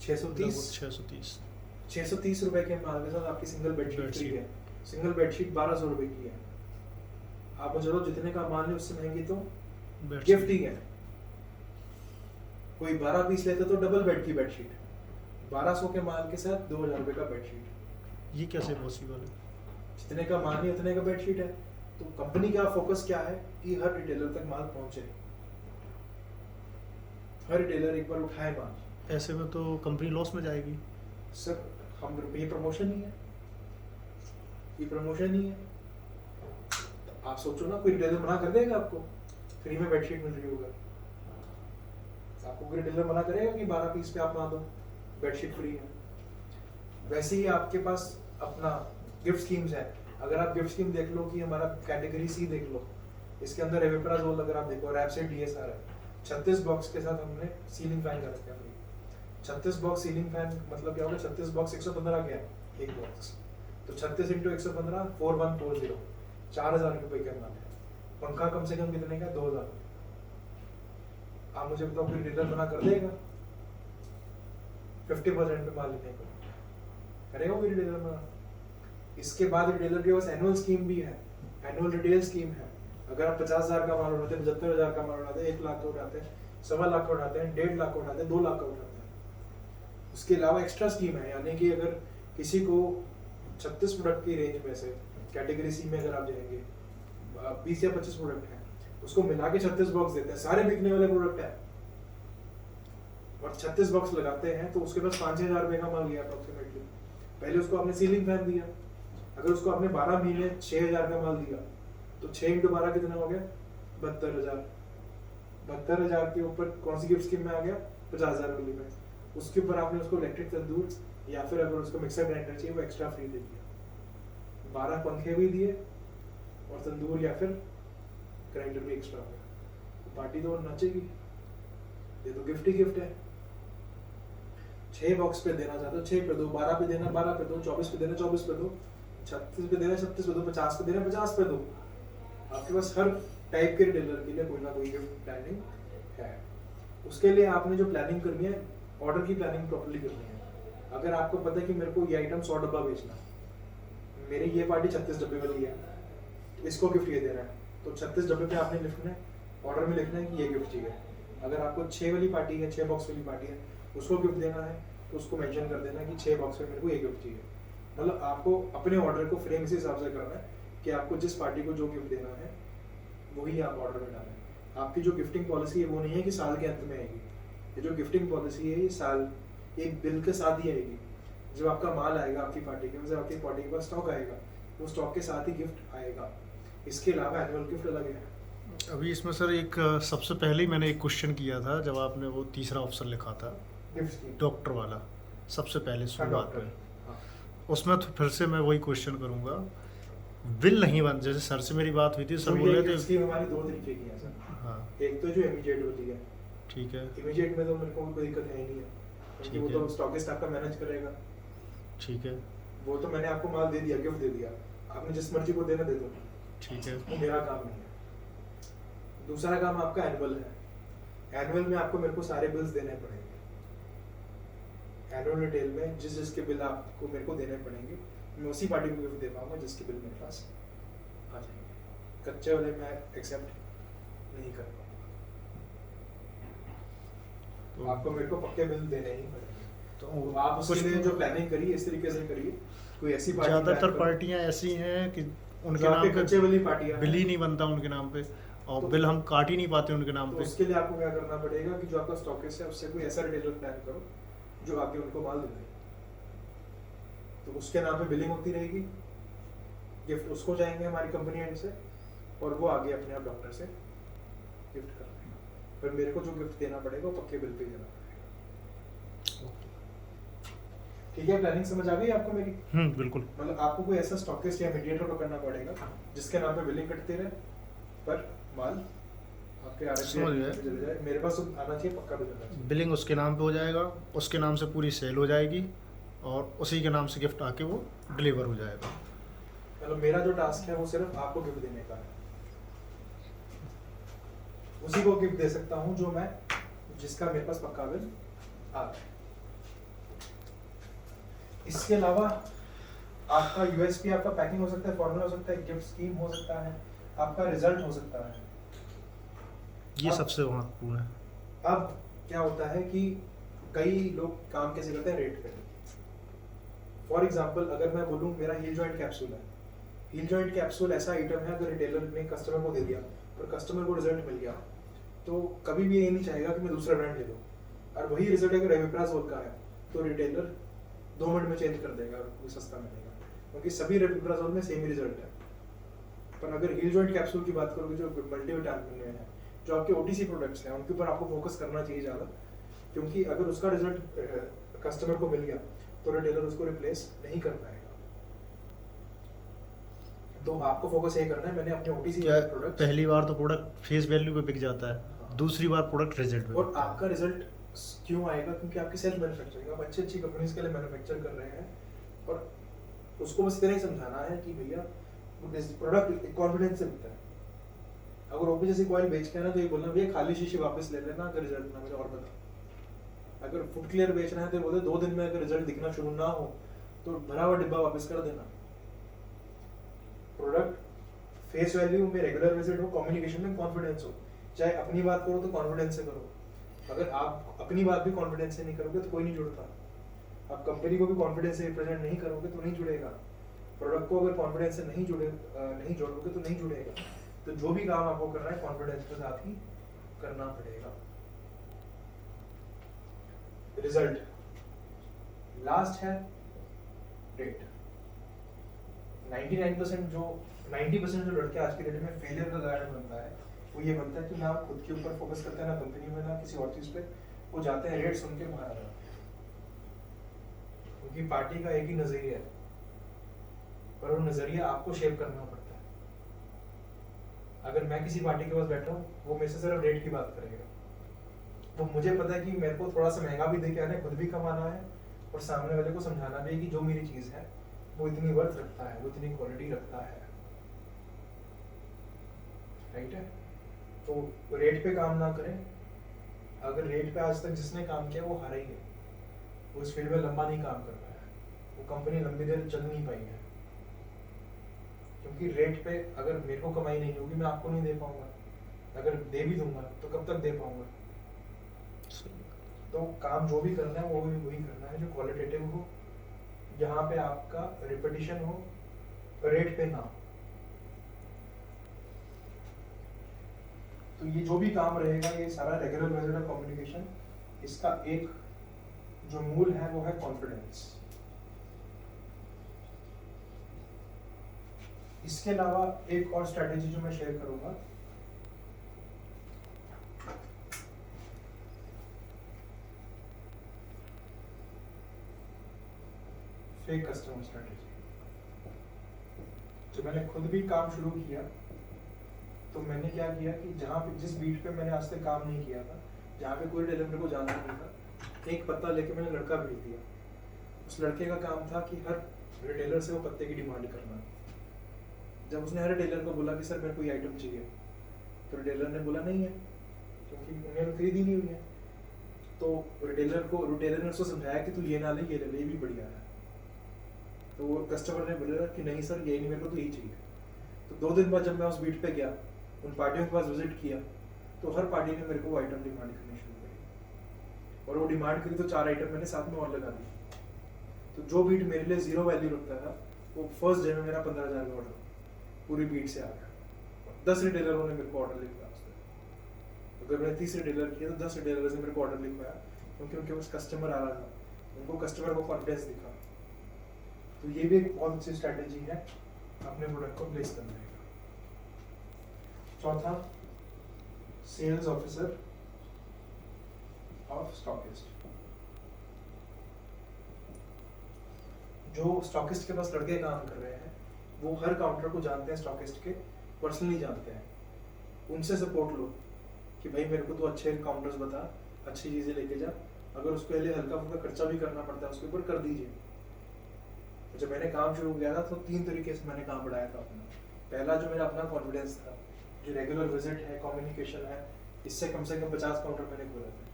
630। 630 रुपए के माल के साथ आपकी सिंगल बेडशीट फ्री है। सिंगल बेडशीट 1200 रुपए की है। आप मुझे चलो जितने का मान लो उससे महंगी तो गिफ्ट ही है। कोई 12 पीस लेते तो डबल बेड की बेडशीट, 1200 के माल के साथ 2000 रुपए का बेडशीट। ये कैसे पॉसिबल है? जितने का मान है उतने का बेडशीट है। तो कंपनी का फोकस क्या है कि हर रिटेलर तक माल पहुंचे, हर रिटेलर एक बार उठाए माल। ऐसे में तो कंपनी लॉस में जाएगी सर। हम ये प्रमोशन नहीं है, ये प्रमोशन नहीं है। तो आप सोचो ना, कोई रिटेलर मना कर देगा आपको फ्री में बेडशीट मिल रही होगा? आपको कोई रिटेलर मना करेगा कि 12 पीस पे आप ना दो, बेडशीट फ्री है? वैसे ही आपके पास अपना गिफ्ट स्कीम्स है। अगर आप गिफ्ट स्कीम देख लो कि हमारा कैटेगरी सी देख लो, इसके अंदर एविप्राजोल अगर आप देखो, रैपसेड डीएसआर है, 36 बॉक्स के साथ हमने सीलिंग फैन कर रखा है फ्री। 36 बॉक्स सीलिंग फैन मतलब क्या होगा? 36 बॉक्स 115 के है एक बॉक्स, तो 36 इंटू 115 4140, 4000 रुपए का माल है। पंखा कम से कम कितने का? 2000। आप मुझे बताओ कोई डीलर मना कर देगा 50% पे माल लेने को? करेगा कोई डीलर मना? इसके बाद रिटेलर के पास एनुअल स्कीम भी है, एनुअल रिटेल स्कीम है। अगर आप 50,000 का माल उठाते हैं, 75,000 का माल उठाते हैं, 1 लाख का उठाते हैं, 1.25 लाख का उठाते हैं, 1.5 लाख का उठाते हैं, 2 लाख का उठाते हैं, उसके अलावा एक्स्ट्रा स्कीम है। यानी कि अगर किसी को 36 प्रोडक्ट की रेंज में से कैटेगरी सी में अगर आप जाएंगे, 20 या 25 प्रोडक्ट हैं, उसको मिला के 36 बॉक्स देते हैं, सारे बिकने वाले प्रोडक्ट हैं, और 36 बॉक्स लगाते हैं, तो उसके पास 5,000 रुपए का माल गया अप्रोक्सीमेटली। पहले उसको आपने सीलिंग फैन दिया, अगर उसको आपने 12 महीने 6,000 का माल दिया, तो 6 इंटू 12 कितना हो गया? 72,000। 72,000 के ऊपर कौन सी गिफ्ट स्कीम में आ गया? 50,000 वाली में। उसके ऊपर आपने उसको इलेक्ट्रिक तंदूर या फिर अगर उसको मिक्सर ग्राइंडर चाहिए वो एक्स्ट्रा फ्री दे दिया, 12 पंखे भी दिए और तंदूर या फिर ग्राइंडर भी एक्स्ट्रा हो गया। पार्टी तो नाचेगी, ये तो गिफ्ट ही गिफ्ट है। 6 बॉक्स पे देना चाहते हो 6 पे दो, 12 पे देना 12 पे दो, 24 पे देना 24 पे दो, 36 पे देना 36 पे दो, 50 पे देना 50 पे दो। आपके पास हर टाइप के रिटेलर के लिए कोई ना कोई गिफ्ट प्लानिंग है। उसके लिए आपने जो प्लानिंग करनी है, ऑर्डर की प्लानिंग प्रॉपर्ली करनी है। अगर आपको पता है कि मेरे को ये आइटम 100 डब्बा बेचना, मेरी ये पार्टी 36 डब्बे वाली है, इसको गिफ्ट ये देना है, तो 36 डब्बे पे आपने लिखना है, ऑर्डर में लिखना है कि ये गिफ्ट चाहिए। अगर आपको 6 वाली पार्टी है, 6 बॉक्स वाली पार्टी है, उसको गिफ्ट देना है, तो उसको मेंशन कर देना कि 6 बॉक्स में मेरे को ये गिफ्ट चाहिए। मतलब आपको अपने ऑर्डर को फ्रेम इस हिसाब से करना है कि आपको जिस पार्टी को जो गिफ्ट देना है वही आप ऑर्डर में डालें। आपकी जो गिफ्टिंग पॉलिसी है वो नहीं है कि साल के अंत में आएगी, ये जो गिफ्टिंग पॉलिसी है ये साल एक बिल के साथ ही आएगी। जब आपका माल आएगा आपकी पार्टी के, जब आपकी पार्टी के पास स्टॉक आएगा, वो स्टॉक के साथ ही गिफ्ट आएगा। इसके अलावा एनुअल गिफ्ट अलग है। अभी इसमें सर एक सबसे पहले ही मैंने एक क्वेश्चन किया था जब आपने वो तीसरा ऑप्शन लिखा था डॉक्टर वाला, सबसे पहले शुरुआत में, उसमें तो फिर से मैं वही क्वेश्चन करूंगा। बिल नहीं बन, जैसे सर से मेरी बात हुई थी, सर बोल रहे थे हमारी 2 तरीके की है सर। हाँ, एक तो जो इमीडिएट होती है, ठीक है, इमीडिएट में तो मेरे को कोई दिक्कत है ही नहीं है, क्योंकि वो तो स्टॉकिस्ट आपका मैनेज करेगा। ठीक है, वो तो मैंने आपको माल दे दिया, गिफ्ट दे दिया, आपने जिस मर्जी को देना दे दो, ठीक है, वो मेरा काम नहीं है। दूसरा काम आपका एनुअल है। एनुअल में आपको मेरे को सारे बिल्स देने पड़ेंगे। एनुअल रिटेल में जिस जिसके बिल आपको मेरे को देने पड़ेंगे, मैं उसी पार्टी को गिफ्ट दे पाऊंगा जिसके बिल मेरे पास आ जाएंगे। कच्चे वाले मैं एक्सेप्ट नहीं कर पाऊंगा, तो आपको मेरे को पक्के बिल देने ही पड़ेंगे। तो आप उसके लिए जो प्लानिंग करिए इस तरीके से करिए। कोई ऐसी पार्टी, ज़्यादातर पार्टियां ऐसी हैं कि उनके नाम पे कच्चे वाली पार्टियां बिल ही नहीं बनता उनके नाम पे, और बिल हम काट ही नहीं पाते उनके नाम तो पे। उसके लिए आपको क्या करना पड़ेगा कि जो आपका स्टॉकिस्ट है उससे कोई ऐसा रिटेलर प्लान करो जो आगे उनको माल दे दे, तो उसके नाम पे बिलिंग होती रहेगी, गिफ्ट उसको जाएंगे हमारी कंपनी एंड से, और वो आगे अपने आप डॉक्टर से गिफ्ट कर देगा। पर मेरे को जो गिफ्ट देना पड़ेगा वो पक्के बिल पे देना पड़ेगा। ठीक है, प्लानिंग समझ आ गई आपको मेरी? बिल्कुल। मतलब आपको कोई ऐसा स्टॉकिस्ट या मीडिएटर पकड़ना पड़ेगा जिसके नाम पे बिलिंग कटती रहे, पर माल आपके समझ गए। चले जाए। मेरे पास तो आना चाहिए, पक्का बिल आना चाहिए। बिलिंग उसके नाम पे हो जाएगा, उसके नाम से पूरी सेल हो जाएगी और उसी के नाम से गिफ्ट आके वो डिलीवर हो जाएगा। मतलब मेरा जो टास्क है वो सिर्फ आपको गिफ्ट देने का है, उसी को गिफ्ट दे सकता हूँ जो मैं, जिसका मेरे पास पक्का बिल आ गया। इसके अलावा आपका यूएसपी, आपका पैकिंग हो सकता है, फॉर्मूला हो सकता है, गिफ्ट स्कीम हो सकता है, आपका रिजल्ट हो सकता है। ये सबसे महत्वपूर्ण है। अब क्या होता है कि कई लोग काम कैसे करते हैं, रेट पे। फॉर एग्जांपल अगर मैं बोलूँ मेरा हील जॉइंट कैप्सूल है, हील जॉइंट कैप्सूल ऐसा आइटम है, अगर रिटेलर ने कस्टमर को दे दिया और कस्टमर को रिजल्ट मिल गया, तो कभी भी ये नहीं चाहेगा कि मैं दूसरा ब्रांड ले लूँ। और वही रिजल्ट अगर रेविप्राज़ोल का है तो रिटेलर 2 मिनट में चेंज कर देगा, वो सस्ता मिलेगा, क्योंकि सभी रेविप्राज़ोल में सेम ही रिजल्ट है। पर अगर हील जॉइंट कैप्सूल की बात करोगे, जो मल्टीविटामिन में है, जो आपके ओटीसी प्रोडक्ट्स हैं, उनके ऊपर आपको फोकस करना चाहिए ज़्यादा, क्योंकि अगर उसका रिजल्ट कस्टमर को मिल गया तो रिटेलर उसको रिप्लेस नहीं कर पाएगा। तो आपको फोकस ये करना है, मैंने अपने ओटीसी प्रोडक्ट, पहली बार तो प्रोडक्ट फेस वैल्यू पे बिक जाता है, हाँ। दूसरी बार प्रोडक्ट रिजल्ट पे और आपका रिजल्ट क्यों आएगा, क्योंकि आपकी सेल्फ मैन्युफैक्चरिंग, आप अच्छी अच्छी कंपनीज के लिए मैन्युफैक्चर कर रहे हैं, और उसको बस इतना ही समझाना है कि भैया प्रोडक्ट कॉन्फिडेंस से बिकता है। अगर ओपी जैसी कॉइल बेच के ना, तो ये बोलना भैया खाली शीशी वापस ले लेना अगर रिजल्ट ना मिले, और बता। अगर फुट क्लियर बेच रहे हैं तो बोलते 2 दिन में अगर रिजल्ट दिखना शुरू ना हो तो भरा हुआ डिब्बा वापस कर देना। प्रोडक्ट फेस वैल्यू में रेगुलर विजिट हो, कम्युनिकेशन में कॉन्फिडेंस हो, चाहे अपनी बात करो तो कॉन्फिडेंस से करो। अगर आप अपनी बात भी कॉन्फिडेंस से नहीं करोगे तो कोई नहीं जुड़ता। आप कंपनी को भी कॉन्फिडेंस से रिप्रेजेंट नहीं करोगे तो नहीं जुड़ेगा। प्रोडक्ट को अगर कॉन्फिडेंस से नहीं जोड़ोगे तो नहीं जुड़ेगा। तो जो भी काम आपको करना है कॉन्फिडेंस के साथ ही करना पड़ेगा। रिजल्ट लास्ट है, रेट। 90% जो लड़के आज के डेट में फेलियर का कारण बनता है, वो ये बनता है कि ना खुद के ऊपर फोकस करते हैं, ना कंपनी में, ना किसी और चीज पे। वो जाते हैं रेट सुन के बाहर आ जाते हैं, क्योंकि पार्टी का एक ही नजरिया है, पर वो नजरिया आपको शेप करना पड़ता है। अगर मैं किसी पार्टी के पास बैठा हूँ, वो मेरे से सिर्फ रेट की बात करेगा, तो मुझे पता है कि मेरे को थोड़ा सा महंगा भी देके आना है, खुद भी कमाना है, और सामने वाले को समझाना भी है कि जो मेरी चीज है वो इतनी वर्थ रखता है, वो इतनी क्वालिटी रखता है। राइट है? तो रेट पे काम ना करें। अगर रेट पे आज तक जिसने काम किया वो हारा ही है, वो इस फील्ड में लंबा नहीं काम कर पाया है, वो कंपनी लंबी देर चल नहीं पाई है, क्योंकि रेट पे अगर मेरे को कमाई नहीं होगी, मैं आपको नहीं दे पाऊंगा। अगर दे भी दूंगा तो कब तक दे पाऊंगा? तो काम जो भी करना है वो भी वही करना है जो क्वालिटेटिव हो, जहाँ पे आपका रिपीटिशन हो, रेट पे ना। तो ये जो भी काम रहेगा, ये सारा रेगुलर मेथड ऑफ कम्युनिकेशन, इसका एक जो मूल है वो है कॉन्फिडेंस। इसके अलावा एक और स्ट्रेटेजी जो मैं शेयर करूंगा, फेक कस्टमर स्ट्रेटेजी। जब मैंने खुद भी काम शुरू किया तो मैंने क्या किया कि जहाँ पे जिस बीट पे मैंने आज तक काम नहीं किया था, जहाँ पे कोई डिलीवरी को जानता नहीं था, एक पत्ता लेके मैंने लड़का भेज दिया। उस लड़के का काम था कि हर रिटेलर से वो पत्ते की डिमांड करना। जब उसने हर रिटेलर को बोला कि सर मेरे को ये आइटम चाहिए, तो रिटेलर ने बोला नहीं है, क्योंकि उन्हें खरीदी नहीं हुई है। तो रिटेलर ने उसको समझाया कि तू ये ना ले, ये ले ले, ये भी बढ़िया है। तो वो कस्टमर ने बोला कि नहीं सर ये नहीं, मेरे को तो यही चाहिए। तो 2 दिन बाद जब मैं उस बीट पे गया, उन पार्टियों के पास विजिट किया, तो हर पार्टी ने मेरे को वो आइटम डिमांड करनी शुरू करी, और वो डिमांड करी तो 4 आइटम मैंने साथ में और लगा दी। तो जो बीट मेरे लिए 0 वैल्यू रखता था, वो फर्स्ट डे में मेरा 15,000 का ऑर्डर पूरी बीट से आ गया। 10 रिटेलरों ने मेरे को ऑर्डर लिखवाया उससे। अगर मैंने 30 रिटेलर किया तो 10 रिटेलर से मेरे को ऑर्डर लिखवाया, क्योंकि उनके पास कस्टमर आ रहा था, उनको कस्टमर को कॉन्फिडेंस दिखा। तो ये भी एक बहुत अच्छी स्ट्रैटेजी है अपने प्रोडक्ट को प्लेस करने का। चौथा, सेल्स ऑफिसर ऑफ स्टॉकिस्ट। जो स्टॉकिस्ट के पास लड़के काम कर रहे हैं वो हर काउंटर को जानते हैं, स्टॉकिस्ट के पर्सनली जानते हैं, उनसे सपोर्ट लो कि भाई मेरे को तो अच्छे काउंटर्स बता, अच्छी चीज़ें लेके जा, अगर उसके लिए हल्का फुल्का खर्चा भी करना पड़ता है उसके ऊपर कर दीजिए। तो जब मैंने काम शुरू किया था तो 3 तरीके से मैंने काम बढ़ाया था अपना। पहला जो मेरा अपना कॉन्फिडेंस था, जो रेगुलर विजिट है, कम्युनिकेशन है, इससे कम से कम 50 काउंटर मैंने खोले थे।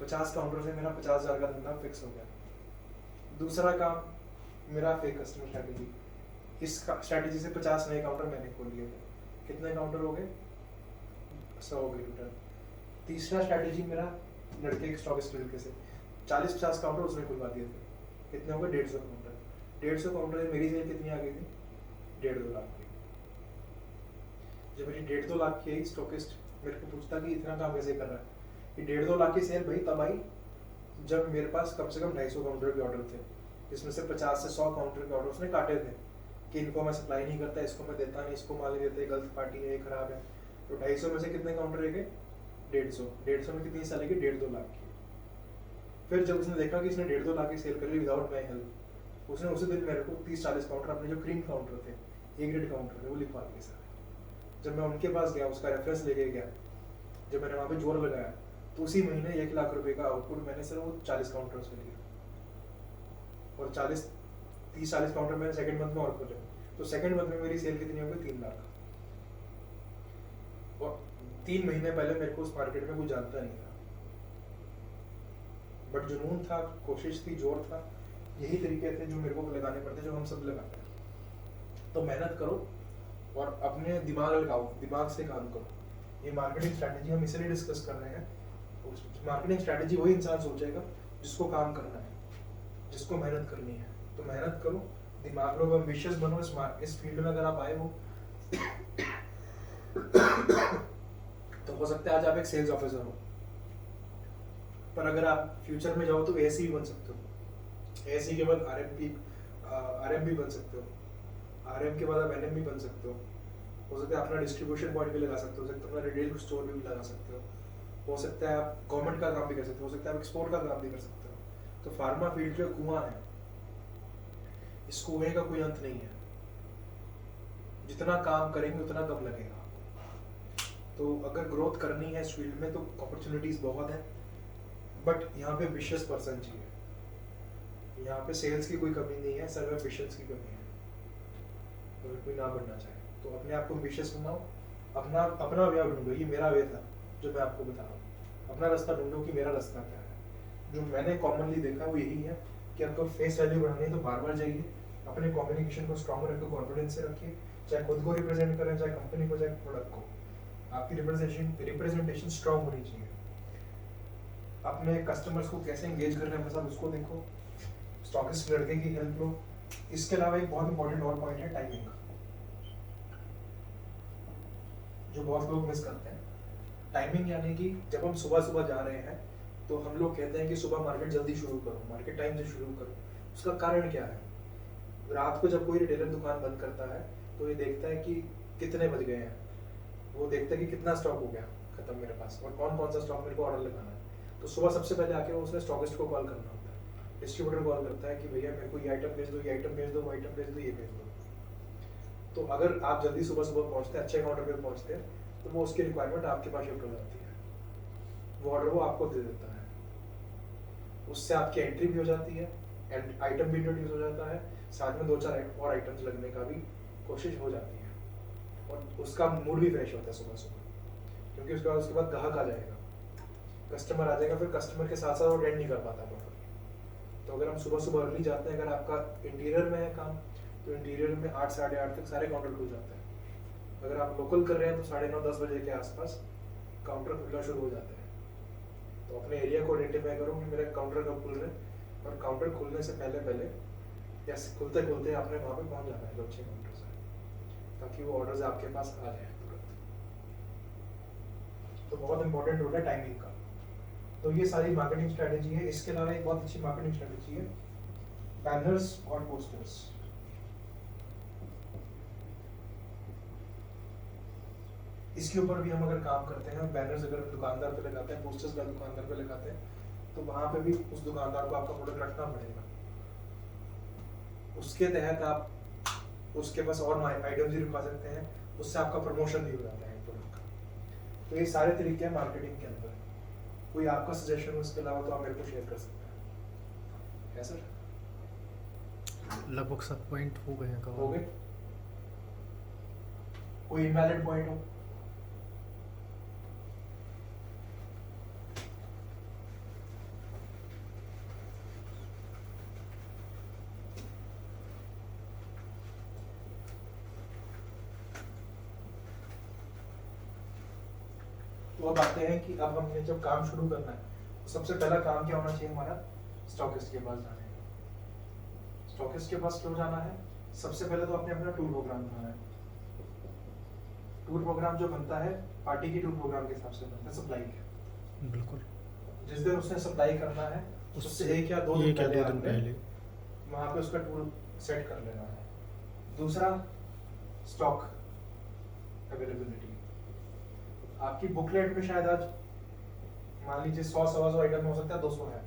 50 काउंटर से मेरा 50,000 का धंधा फिक्स हो गया। दूसरा काम मेरा फेक कस्टमर स्ट्रैटेजी, इस स्ट्रैटेजी से 50 नए काउंटर मैंने खोल लिए थे। कितने काउंटर हो गए? 100 हो गए टोटल। तीसरा स्ट्रैटेजी मेरा लड़के स्टॉकिस्ट लड़के से 40-50 काउंटर उसने खुलवा दिए थे। कितने हो गए? 150 काउंटर। 150 काउंटर से मेरी सेल कितनी आ गई थी? 1.5-2 लाख की। जब मेरी 1.5-2 लाख की आई, स्टॉकिस्ट मेरे को पूछता कि इतना काम कैसे कर रहा है? कि 1.5-2 लाख की सेल भाई तब आई जब मेरे पास कम से कम 250 काउंटर के ऑर्डर थे, जिसमें से 50 से 100 काउंटर के ऑर्डर उसने काटे थे कि इनको मैं सप्लाई नहीं करता, इसको मैं देता नहीं, इसको माल नहीं देते, गलत पार्टी है, खराब है। तो 250 में से कितने काउंटर रह गए? 150 में कितनी सेल है? 1.5-2 लाख की। फिर जब उसने देखा कि इसने 1.5-2 लाख की सेल कर ली विदाउट माई हेल्प, उसने उसी दिन मेरे को 30-40 काउंटर, अपने जो क्रीम काउंटर थे, ए ग्रेड काउंटर थे, वो लिखवा दिए सारे। जब मैं उनके पास गया, उसका रेफरेंस लेके गया, जब मैंने वहाँ पे जोर लगाया तो उसी महीने 1 लाख रुपए का आउटपुट मैंने सिर्फ वो 40 काउंटर से लिया। और 30-40 काउंटर मैंने सेकंड मंथ में और खोले। तो सेकंड मंथ में मेरी सेल कितनी हो गई? 3 लाख। और 3 महीने पहले मेरे को उस मार्केट में कुछ जानता नहीं था, बट जुनून था, कोशिश थी, जोर था। यही तरीके थे जो मेरे को लगाने पड़ते, जो हम सब लगाते हैं। तो मेहनत करो और अपने दिमाग लगाओ, दिमाग से काम करो। ये मार्केटिंग स्ट्रैटेजी हम इसलिए डिस्कस कर रहे हैं। मार्केटिंग स्ट्रैटेजी वही इंसान सोचेगा जिसको काम करना है, जिसको मेहनत करनी है। तो मेहनत करो, दिमाग लो, एम्बिशियस बनो। इस फील्ड में अगर आप आए हो तो हो सकता है आज आप एक सेल्स ऑफिसर हो, पर अगर आप फ्यूचर में जाओ तो एएससी भी बन सकते हो। एएससी के बाद आरएम भी बन सकते हो। आरएम के बाद आप एनएम भी बन सकते हो सकता है अपना डिस्ट्रीब्यूशन पॉइंट भी लगा सकते हो सकता है अपना रिटेल स्टोर भी लगा सकते हो सकता है आप गवर्नमेंट का काम भी कर सकते हो सकता है आप एक्सपोर्ट का काम भी कर सकते हो। तो फार्मा फील्ड जो कुआं है, इस कुएं का कोई अंत नहीं है। जितना काम करेंगे उतना कम लगेगा। तो अगर ग्रोथ करनी है इस फील्ड में तो अपॉर्चुनिटीज बहुत है, बट यहाँ पे विशियस पर्सन चाहिए। यहाँ पे सेल्स की कोई कमी नहीं है, सर्व एम्बिशंस की कमी है। अगर कोई ना बनना चाहे तो अपने आप को एम्बिशियस बनाओ, अपना वे ढूंढो। ये मेरा वे था जो मैं आपको बता रहा हूँ। अपना रास्ता ढूंढो कि मेरा रास्ता क्या है। जो मैंने कॉमनली देखा वो यही है कि आपको फेस वैल्यू बढ़ानी है तो बार बार जाइए, अपने कम्युनिकेशन को स्ट्रॉन्ग रखिए, कॉन्फिडेंस से रखिए, चाहे खुद को रिप्रेजेंट करें, चाहे कंपनी को, चाहे प्रोडक्ट को। आपकी रिप्रेजेंटेशन स्ट्रॉन्ग होनी चाहिए। अपने कस्टमर्स को कैसे एंगेज कर रहे हैं अपने साथ उसको देखो, स्टॉकिस्ट लड़के की हेल्प लो। इसके अलावा एक बहुत इंपॉर्टेंट और पॉइंट है टाइमिंग, जो बहुत लोग मिस करते हैं। टाइमिंग यानी कि जब हम सुबह सुबह जा रहे हैं तो हम लोग कहते हैं कि सुबह मार्केट जल्दी शुरू करो, मार्केट टाइम से शुरू करो। उसका कारण क्या है? रात को जब कोई रिटेलर दुकान बंद करता है तो ये देखता है कि कितने बज गए हैं, वो देखता है कि कितना स्टॉक हो गया खत्म मेरे पास और कौन कौन सा स्टॉक मेरे को ऑर्डर लगाना है। तो सुबह सबसे पहले आके वो उसने स्टॉकिस्ट को कॉल करना होता है, डिस्ट्रीब्यूटर कॉल करता है कि भैया मेरे को ये आइटम भेज दो, ये आइटम भेज दो, वो आइटम भेज दो, ये भेज दो। तो अगर आप जल्दी सुबह सुबह पहुंचते हैं, अच्छे काउंटर पे पहुंचते हैं, तो वो उसकी रिक्वायरमेंट आपके पास शिफ्ट हो जाती है, वो ऑर्डर वो आपको दे देता है। उससे आपकी एंट्री भी हो जाती है, आइटम भी इंट्रोड्यूस हो जाता है, साथ में 2-4 और आइटम्स लगने का भी कोशिश हो जाती है और उसका मूड भी फ्रेश होता है सुबह सुबह, क्योंकि उसके बाद ग्राहक आ जाएगा, कस्टमर आ जाएगा, फिर कस्टमर के साथ साथ वो अटेंड नहीं कर पाता प्रॉपर। तो अगर हम सुबह सुबह अर्ली जाते हैं, अगर आपका इंटीरियर में है काम तो इंटीरियर में 8 साढ़े 8 तक सारे काउंटर खुल जाते हैं। अगर आप लोकल कर रहे हैं तो 9:30-10 बजे के आसपास काउंटर खुलना शुरू हो जाते हैं। तो अपने एरिया को आइडेंटिफाई करो कि मेरे काउंटर कब खुल रहे हैं, और काउंटर खुलने से पहले या खुलते खुलते आपने वहाँ पे पहुँच जाना है जो अच्छे काउंटर से, ताकि वो ऑर्डर्स आपके पास आ जाए तुरंत। तो बहुत इंपॉर्टेंट रोल है टाइमिंग का। तो ये सारी मार्केटिंग स्ट्रेटेजी है। इसके अलावा एक बहुत अच्छी मार्केटिंग स्ट्रेटेजी है बैनर्स और पोस्टर्स। इसके ऊपर भी हम अगर काम करते हैं, बैनर्स अगर दुकानदार पे लगाते हैं, पोस्टर्स अगर दुकानदार पे लगाते हैं, तो वहां पे भी उस दुकानदार को आपका प्रोडक्ट रखना पड़ेगा। उसके तहत आप उसके पास और आइटम्स भी रखवा सकते हैं, उससे आपका प्रमोशन भी हो जाता है प्रोडक्ट का। तो ये सारे तरीके हैं मार्केटिंग के अंदर। कोई आपका सजेशन हो इसके अलावा तो आप मेरे को शेयर कर सकते हैं। है सर? लगभग सब पॉइंट हो गए हैं हो कवर। गए? कोई इनवैलिड पॉइंट हो? तो अब आते हैं कि अब हमने जब काम शुरू करना है तो सबसे पहला काम क्या होना चाहिए हमारा? स्टॉकिस्ट के पास जाना है। स्टॉकिस्ट के पास क्यों जाना है? सबसे पहले तो आपने अपना टूर प्रोग्राम बनाना है। टूर प्रोग्राम जो बनता है पार्टी की टूर प्रोग्राम के हिसाब से बनता है, सप्लाई के। बिल्कुल। जिस दिन उसने सप्लाई करना है उससे एक या दो दिन पहले वहां पे उसका टूर सेट कर लेना है। दूसरा, स्टॉक अवेलेबिलिटी। आपकी बुकलेट में शायद आज मान लीजिए 100-125 आइटम हो सकता है, 200 है,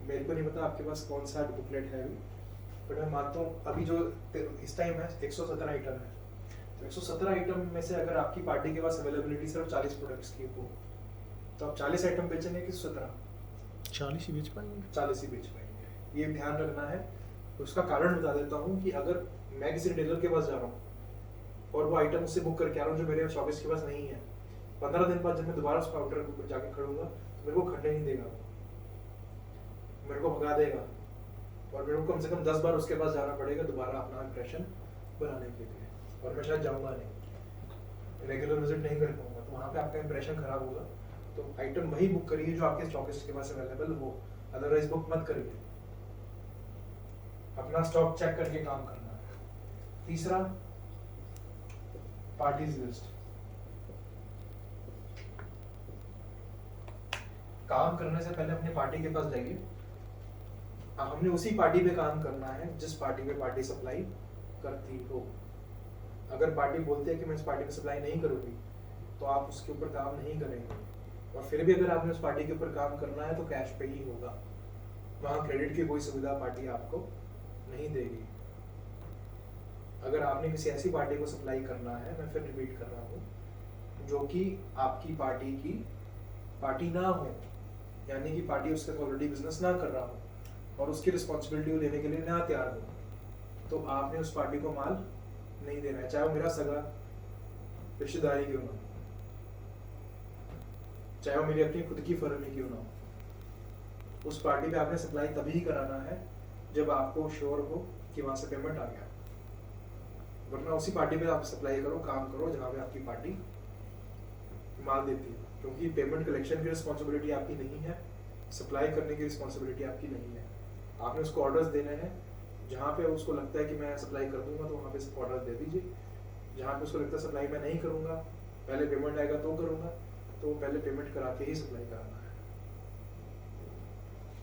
मेरे को नहीं पता आपके पास कौन सा बुकलेट है अभी, बट मैं मानता हूँ अभी जो इस टाइम है 117 आइटम है। तो 117 आइटम में से अगर आपकी पार्टी के पास अवेलेबिलिटी सिर्फ 40 प्रोडक्ट्स की हो तो आप 40 आइटम बेचेंगे कि 17? 40 ही बेच पाएंगे। 40 ही बेच पाएंगे। ये ध्यान रखना है। उसका कारण बता देता हूँ कि अगर मैं किसी रिटेलर के पास जा रहा हूँ और वो आइटम उससे बुक करके आ रहा हूँ जो मेरे शॉपिस्ट के पास नहीं है, 15 दिन बाद जब मैं दोबारा उस काउंटर पर जाके खड़ूंगा तो मेरे को खड़ने नहीं देगा, मेरे को भगा देगा और मेरे को कम से कम 10 बार उसके पास जाना पड़ेगा दोबारा अपना इंप्रेशन बनाने के लिए, और मैं शायद जाऊंगा नहीं, रेगुलर विजिट नहीं कर पाऊंगा, तो वहाँ पे आपका इंप्रेशन खराब होगा। तो आइटम वही बुक करिए जो आपके स्टॉकिस्ट के पास अवेलेबल हो, अदरवाइज बुक मत करिए। अपना स्टॉक चेक करके काम करना है। तीसरा, पार्टीज लिस्ट। काम करने से पहले अपनी पार्टी के पास जाइए। हमने उसी पार्टी पे काम करना है जिस पार्टी पे पार्टी सप्लाई करती हो। अगर पार्टी बोलती है कि मैं इस पार्टी पे सप्लाई नहीं करूंगी तो आप उसके ऊपर काम नहीं करेंगे, और फिर भी अगर आपने उस पार्टी के ऊपर काम करना है तो कैश पे ही होगा। वहाँ क्रेडिट की कोई सुविधा पार्टी आपको नहीं देगी। अगर आपने किसी ऐसी पार्टी को सप्लाई करना है, मैं फिर रिपीट कर रहा हूँ, जो कि आपकी पार्टी की पार्टी ना हो, यानी कि पार्टी उसके ऑलरेडी बिजनेस ना कर रहा हो और उसकी रिस्पॉन्सिबिलिटी लेने के लिए ना तैयार हो, तो आपने उस पार्टी को माल नहीं देना है, चाहे वो मेरा सगा रिश्तेदारी क्यों ना हो, चाहे वो मेरी अपनी खुद की फर्म ही क्यों ना हो। उस पार्टी पे आपने सप्लाई तभी कराना है जब आपको श्योर हो कि वहां से पेमेंट आ गया, वरना उसी पार्टी पे आप सप्लाई करो, काम करो जहाँ पे आपकी पार्टी माल देती है, क्योंकि पेमेंट कलेक्शन की रिस्पॉन्सिबिलिटी आपकी नहीं है, सप्लाई करने की रिस्पॉन्सिबिलिटी आपकी नहीं है। आपने उसको ऑर्डर्स देने हैं, जहाँ पे उसको लगता है कि मैं सप्लाई कर दूंगा तो वहाँ पे ऑर्डर दे दीजिए, जहाँ पे उसको लगता है सप्लाई मैं नहीं करूँगा, पहले पेमेंट आएगा तो करूँगा, तो पहले पेमेंट करा के ही सप्लाई कराना है।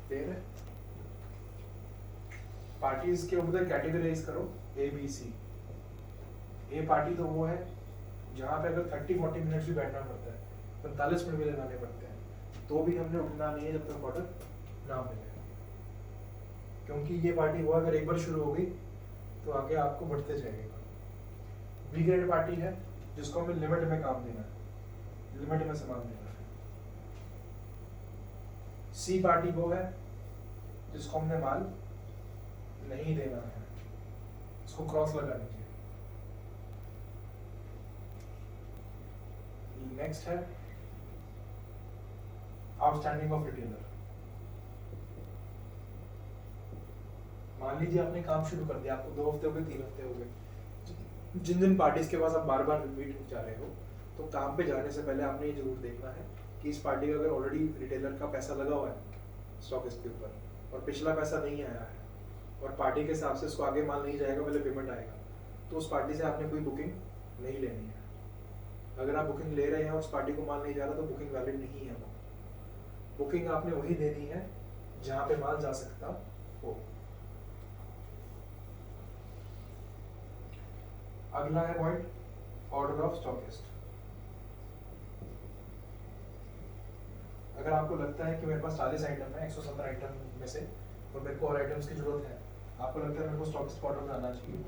क्लियर है? पार्टीज के ऊपर कैटेगराइज करो ABC। ए पार्टी तो वो है जहाँ पे अगर 30-40 मिनट भी बैठना पड़ता है, 45 मिनट भी लगाने पड़ते हैं, तो भी हमने उठना नहीं है जब तक ऑर्डर ना मिले, क्योंकि ये पार्टी वो अगर एक बार शुरू हो गई तो आगे आपको बढ़ते जाएगा। बी ग्रेड पार्टी है जिसको हमें लिमिट में काम देना है, लिमिट में सामान देना है। सी पार्टी वो है जिसको हमने माल नहीं देना है, इसको क्रॉस लगा लीजिए। नेक्स्ट है आउटस्टैंडिंग ऑफ रिटेलर। मान लीजिए आपने काम शुरू कर दिया, आपको 2 हफ्ते हो गए, 3 हफ्ते हो गए, जिन जिन पार्टीज के पास आप बार बार रिपीट जा रहे हो, तो काम पे जाने से पहले आपने ये जरूर देखना है कि इस पार्टी का अगर ऑलरेडी रिटेलर का पैसा लगा हुआ है स्टॉकिस्ट के ऊपर और पिछला पैसा नहीं आया है और पार्टी के हिसाब से इसको आगे माल नहीं जाएगा, पहले पेमेंट आएगा, तो उस पार्टी से आपने कोई बुकिंग नहीं लेनी है। अगर आप बुकिंग ले रहे हैं और उस पार्टी को माल नहीं जा रहा तो बुकिंग वैलिड नहीं है। वो बुकिंग आपने वही देनी है जहां पे माल जा सकता हो। अगला है पॉइंट ऑर्डर ऑफ स्टॉकिस्ट। अगर आपको लगता है कि मेरे पास 40 आइटम है 117 आइटम में से और मेरे को और आइटम्स की जरूरत है, आपको लगता है मेरे को स्टॉकिस्ट का ऑर्डर बनाना चाहिए,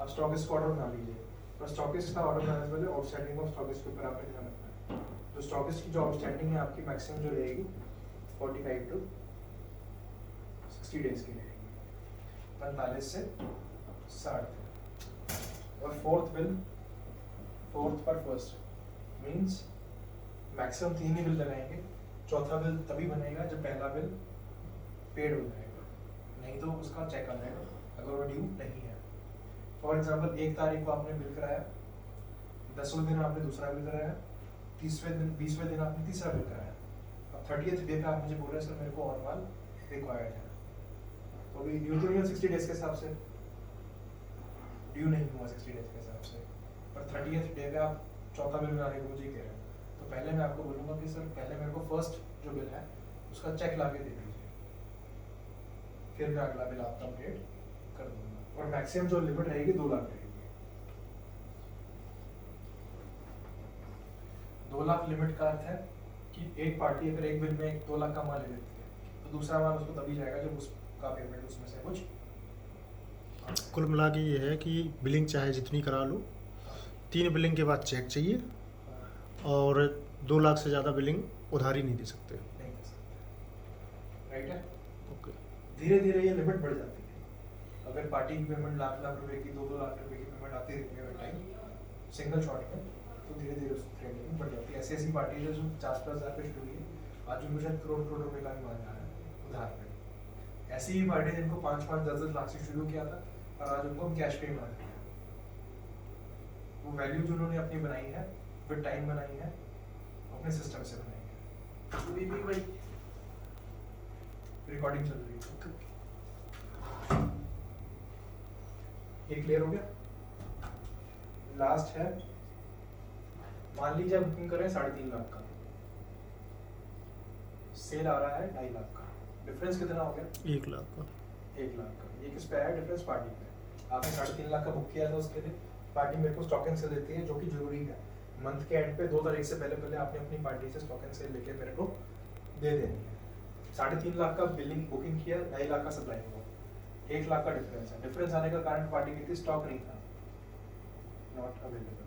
आप स्टॉकिस्ट का ऑर्डर बना लीजिए, पर स्टॉकिस्ट का ऑर्डर बनाने से पहले आउटस्टैंडिंग ऑफ स्टॉकिस्ट के ऊपर आपने ध्यान रखना है। तो स्टॉकिस्ट की जो आउटस्टैंडिंग है आपकी मैक्सिमम जो रहेगी 45 to 60 डेज की रहेगी, 45 से 60। और फोर्थ पर फर्स्ट मीन्स मैक्सिमम 3 ही बिल लगाएंगे, चौथा बिल तभी बनेगा जब पहला बिल पेड हो जाएगा, नहीं तो उसका चेक आ जाएगा अगर वो ड्यू नहीं है। फॉर एग्जाम्पल 1 तारीख को आपने बिल कराया, 10वें दिन आपने दूसरा बिल कराया, 30वें दिन 20वें दिन आपने तीसरा बिल कराया, अब 30th डे पे आप मुझे बोल रहे हैं सर मेरे को और माल रिक्वायर्ड है, तो अभी ड्यू तो नहीं है 60 डेज के हिसाब से, ड्यू नहीं हुआ 60 डेज के हिसाब से, पर 30th डे पे आप चौथा बिल बनाने को मुझे कह रहे हैं, तो पहले मैं आपको बोलूँगा कि सर पहले मेरे को फर्स्ट जो बिल है उसका चेक ला के दे दीजिए, फिर मैं अगला बिल आपका अपडेट कर दूंगा। और मैक्सिमम जो लिमिट रहेगी 2 लाख रहेगी, 2 लाख लिमिट का अर्थ है कि एक पार्टी अगर एक बिल में 2 लाख का माल ले लेती है तो दूसरा माल उसको तभी जाएगा जब उसका पेमेंट उसमें से कुछ। कुल मिला के ये है कि बिलिंग चाहे जितनी करा लो, 3 बिलिंग के बाद चेक चाहिए, और 2 लाख से ज़्यादा बिलिंग उधारी नहीं दे सकते। नहीं दे सकते, राइट है। ओके। धीरे धीरे ये लिमिट बढ़ जाती है, अगर पार्टी की पेमेंट लाख लाख रुपए की 2-2 लाख रुपए की पेमेंट आती रहती है टाइम सिंगल शॉट में, तो धीरे धीरे उसकी ट्रेड लिमिट बढ़ जाती है। ऐसी ऐसी पार्टी है जो 50-50 हज़ार पे शुरू हुई है, आज उनको शायद करोड़ रुपए का भी मान जा रहा है उधार पे। ऐसी ही पार्टी जिनको 5-5, 10-10 लाख से शुरू किया था और आज उनको कैश पे ही मान रहे हैं। वो वैल्यू जो उन्होंने अपनी बनाई है विद टाइम बनाई है, अपने सिस्टम से बनाई है। तो भी भाई रिकॉर्डिंग चल रही है, ये क्लियर हो गया। लास्ट है, मान लीजिए आप बुकिंग कर रहे हैं 3.5 लाख का, सेल आ रहा है 2.5 लाख का, डिफरेंस कितना हो गया? 1 लाख का। 1 लाख का। ये किस पे आया डिफरेंस? पार्टी पे। आपने 3.5 लाख का बुक किया था, उसके लिए पार्टी मेरे को स्टॉक एंड सेल देती है, जो कि जरूरी है। मंथ के एंड पे 2 तारीख से पहले आपने अपनी पार्टी से स्टॉक एंड सेल लेके मेरे को दे देनी है। 3.5 लाख का बिलिंग बुकिंग किया, 2.5 लाख का सप्लाई हुआ, 1 लाख का डिफरेंस है। डिफरेंस आने का कारण पार्टी की थी स्टॉक नहीं था, नॉट अवेलेबल।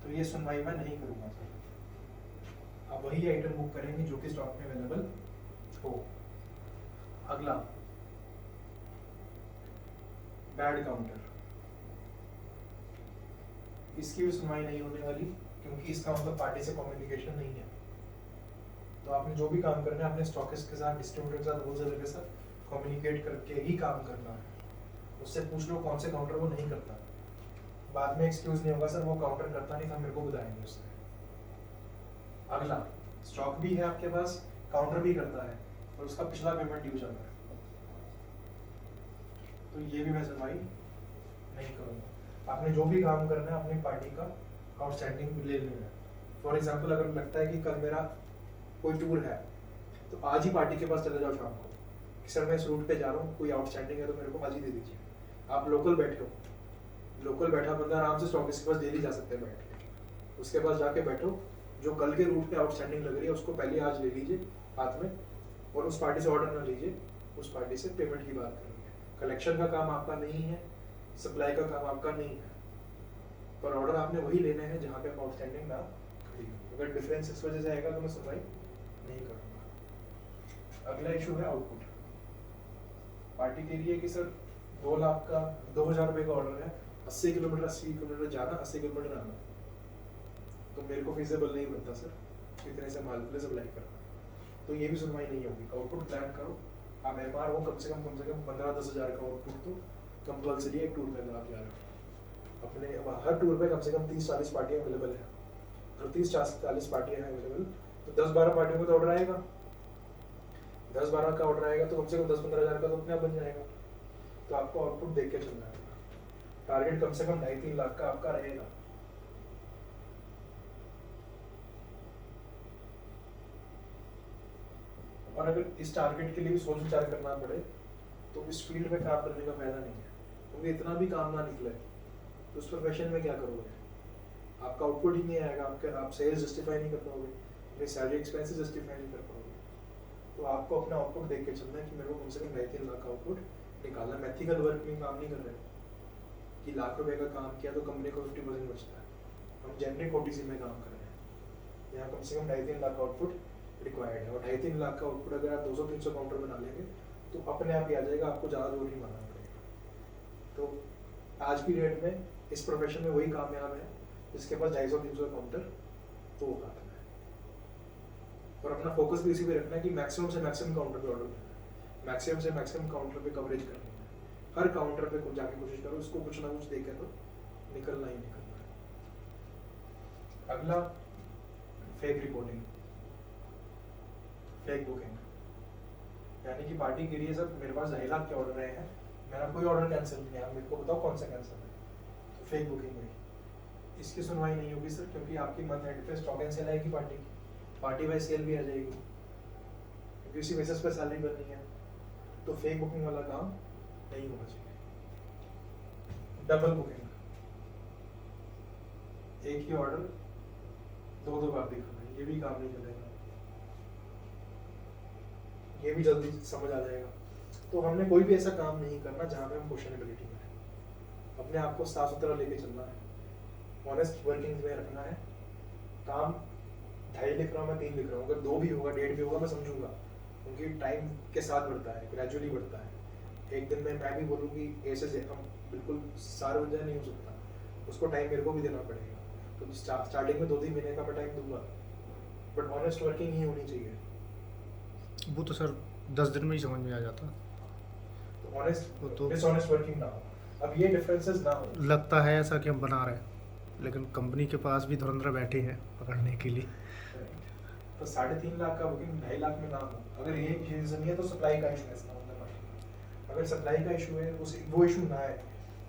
तो ये सुनवाई मैं नहीं करूंगा सर। आप वही आइटम बुक करेंगे जो कि स्टॉक में अवेलेबल हो। अगला, बैड काउंटर, इसकी भी सुनवाई नहीं होने वाली, क्योंकि इसका मतलब पार्टी से कम्युनिकेशन नहीं है। तो आपने जो भी काम करना है अपने स्टॉकिस्ट के साथ, डिस्ट्रीब्यूटर के साथ, होलसेलर के साथ कम्युनिकेट करके ही काम करना है। उससे पूछ लो कौन से काउंटर वो नहीं करता, बाद में एक्सक्यूज नहीं होगा सर वो काउंटर करता नहीं था, मेरे को बताएंगे उसने। अगला, स्टॉक भी है आपके पास, काउंटर भी करता है और उसका पिछला पेमेंट ड्यू चल रहा है, तो ये भी मैं सुनवाई नहीं करूँगा। आपने जो भी काम करना है अपनी पार्टी का आउटस्टैंडिंग ले लेना है। फॉर एग्जाम्पल, अगर लगता है कि कल मेरा कोई टूर है, तो आज ही पार्टी के पास चले जाओ शाम को कि सर मैं इस रूट पे जा रहा हूँ, कोई आउटस्टैंडिंग है तो मेरे को आज ही दे दीजिए। आप लोकल बैठे हो, लोकल बैठा बंदा आराम से स्टॉकिस्ट के पास डेली जा सकते हैं बैठ के, उसके पास जाके बैठो, जो कल के रूट पे आउटस्टैंडिंग लग रही है उसको पहले आज ले लीजिए हाथ में, और उस पार्टी से ऑर्डर ना लीजिए, उस पार्टी से पेमेंट की बात करेंगे। कलेक्शन का काम आपका नहीं है, सप्लाई का काम आपका नहीं है, पर ऑर्डर आपने वही लेने हैं जहाँ पे आप आउटस्टैंडिंग ना खड़ी हो। अगर डिफरेंस इस वजह से आएगा तो मैं सुनवाई नहीं करूँगा। अगला इशू है आउटपुट। पार्टी के लिए कि सर 2 लाख का 2,000 रुपये का ऑर्डर है, 80 किलोमीटर जाना, 80 किलोमीटर आना, तो मेरे को फिजिबल नहीं बनता सर इतने से माल के लिए सप्लाई करना, तो ये भी सुनवाई नहीं होगी। आउटपुट प्लान करो, आप MR हो कम से कम 15-10 हज़ार का आउटपुट तो कंपल्सरी एक टूर पे आप जा रहे हो। अपने हर टूर पे कम से कम 30-40 पार्टियाँ अवेलेबल है, और 30-40 पार्टियाँ हैं अवेलेबल, तो 10-12 पार्टियों को तो ऑर्डर आएगा, 10-12 का ऑर्डर आएगा तो कम से कम 10-15 हज़ार का तो अपने आप बन जाएगा। तो आपको आउटपुट देख के चलना है, टारगेट कम से कम 2.5-3 लाख का आपका रहेगा। और अगर इस टारगेट के लिए भी सोच विचार करना पड़े तो इस फील्ड में काम करने का फायदा नहीं है, क्योंकि इतना भी काम ना निकले तो उस प्रोफेशन में क्या करोगे? आपका आउटपुट ही नहीं आएगा, आप सेल्स जस्टिफाई नहीं कर पाओगे, अपनी सैलरी एक्सपेंसेस जस्टिफाई नहीं कर पाओगे। तो आपको अपना आउटपुट देख के चलना है कि मेरे को कम से कम 3.5 लाख आउटपुट निकालना है। मैथिकल वर्क में काम नहीं कर रहे कि लाख रुपए का काम किया तो कंपनी को 50% बचता है। हम जेनरिक ओटीसी में काम कर रहे हैं। यहाँ कम से कम 2.5-3 लाख आउटपुट रिक्वायर्ड है, और 2.5-3 लाख का आउटपुट अगर आप 200-300 काउंटर बना लेंगे तो अपने आप ही आ जाएगा, आपको ज़्यादा जोर नहीं मारना पड़ेगा। तो आज की डेट में इस प्रोफेशन में वही कामयाब है जिसके पास 250-300 काउंटर तो वो खाता है। और अपना फोकस भी इसी पे रखना है कि मैक्सिमम से मैक्सिमम काउंटर पे ऑर्डर करना है, मैक्सिमम से मैक्सिमम काउंटर पे कवरेज करनी है। हर काउंटर पे कुछ जाके कोशिश करो, उसको कुछ ना कुछ देकर तो निकलना ही निकलना है। अगला फेक रिपोर्टिंग, फेक बुकिंग, यानी कि पार्टी के लिए सर मेरे पास 2.5 लाख के ऑर्डर रहे हैं, मेरा कोई ऑर्डर कैंसिल नहीं है, आप मेरे को बताओ कौन सा कैंसिल है। तो फेक बुकिंग हुई, इसकी सुनवाई नहीं होगी सर, क्योंकि आपकी मंथ एंड पे स्टॉक एंड सेल आएगी, पार्टी बाय सेल भी आ जाएगी, क्योंकि उसी बेसिस पे सैलरी बननी है। तो फेक बुकिंग वाला काम नहीं होना चाहिए। डबल बुकिंग, एक ही ऑर्डर 2 बार दिखाना, ये भी काम नहीं चलेगा, ये भी जल्दी समझ आ जाएगा। तो हमने कोई भी ऐसा काम नहीं करना जहाँ पे हम क्वेश्चनेबिलिटी में है। अपने आप को साफ सुथरा लेके चलना है, ऑनेस्ट वर्किंग में रखना है। काम 2.5 लिख रहा हूँ, मैं 3 लिख रहा हूँ, अगर 2 भी होगा 1.5 भी होगा मैं समझूंगा, क्योंकि टाइम के साथ बढ़ता है, ग्रेजुअली बढ़ता है। एक दिन में मैं भी बोलूँगी ऐसे हम बिल्कुल सार्वजनिक नहीं हो सकता, उसको टाइम मेरे को भी देना पड़ेगा। तो स्टार्टिंग में 2-3 महीने का मैं टाइम दूंगा, बट ऑनेस्ट वर्किंग ही होनी चाहिए। वो तो सर 10 दिन में ही समझ में आ जाता। तो ऑनेस्ट डिसऑनेस्ट वर्किंग ना हो। अब ये डिफरेंसेस ना हो। लगता है ऐसा कि हम बना रहे हैं, लेकिन कंपनी के पास भी धुरंधर बैठे हैं पकड़ने के लिए। तो 3.5 लाख का बुकिंग 2.5 लाख में ना हो। अगर ये रीजन नहीं है तो सप्लाई का इशू है इसका मतलब। अगर सप्लाई का इशू है, उस वो इशू ना है,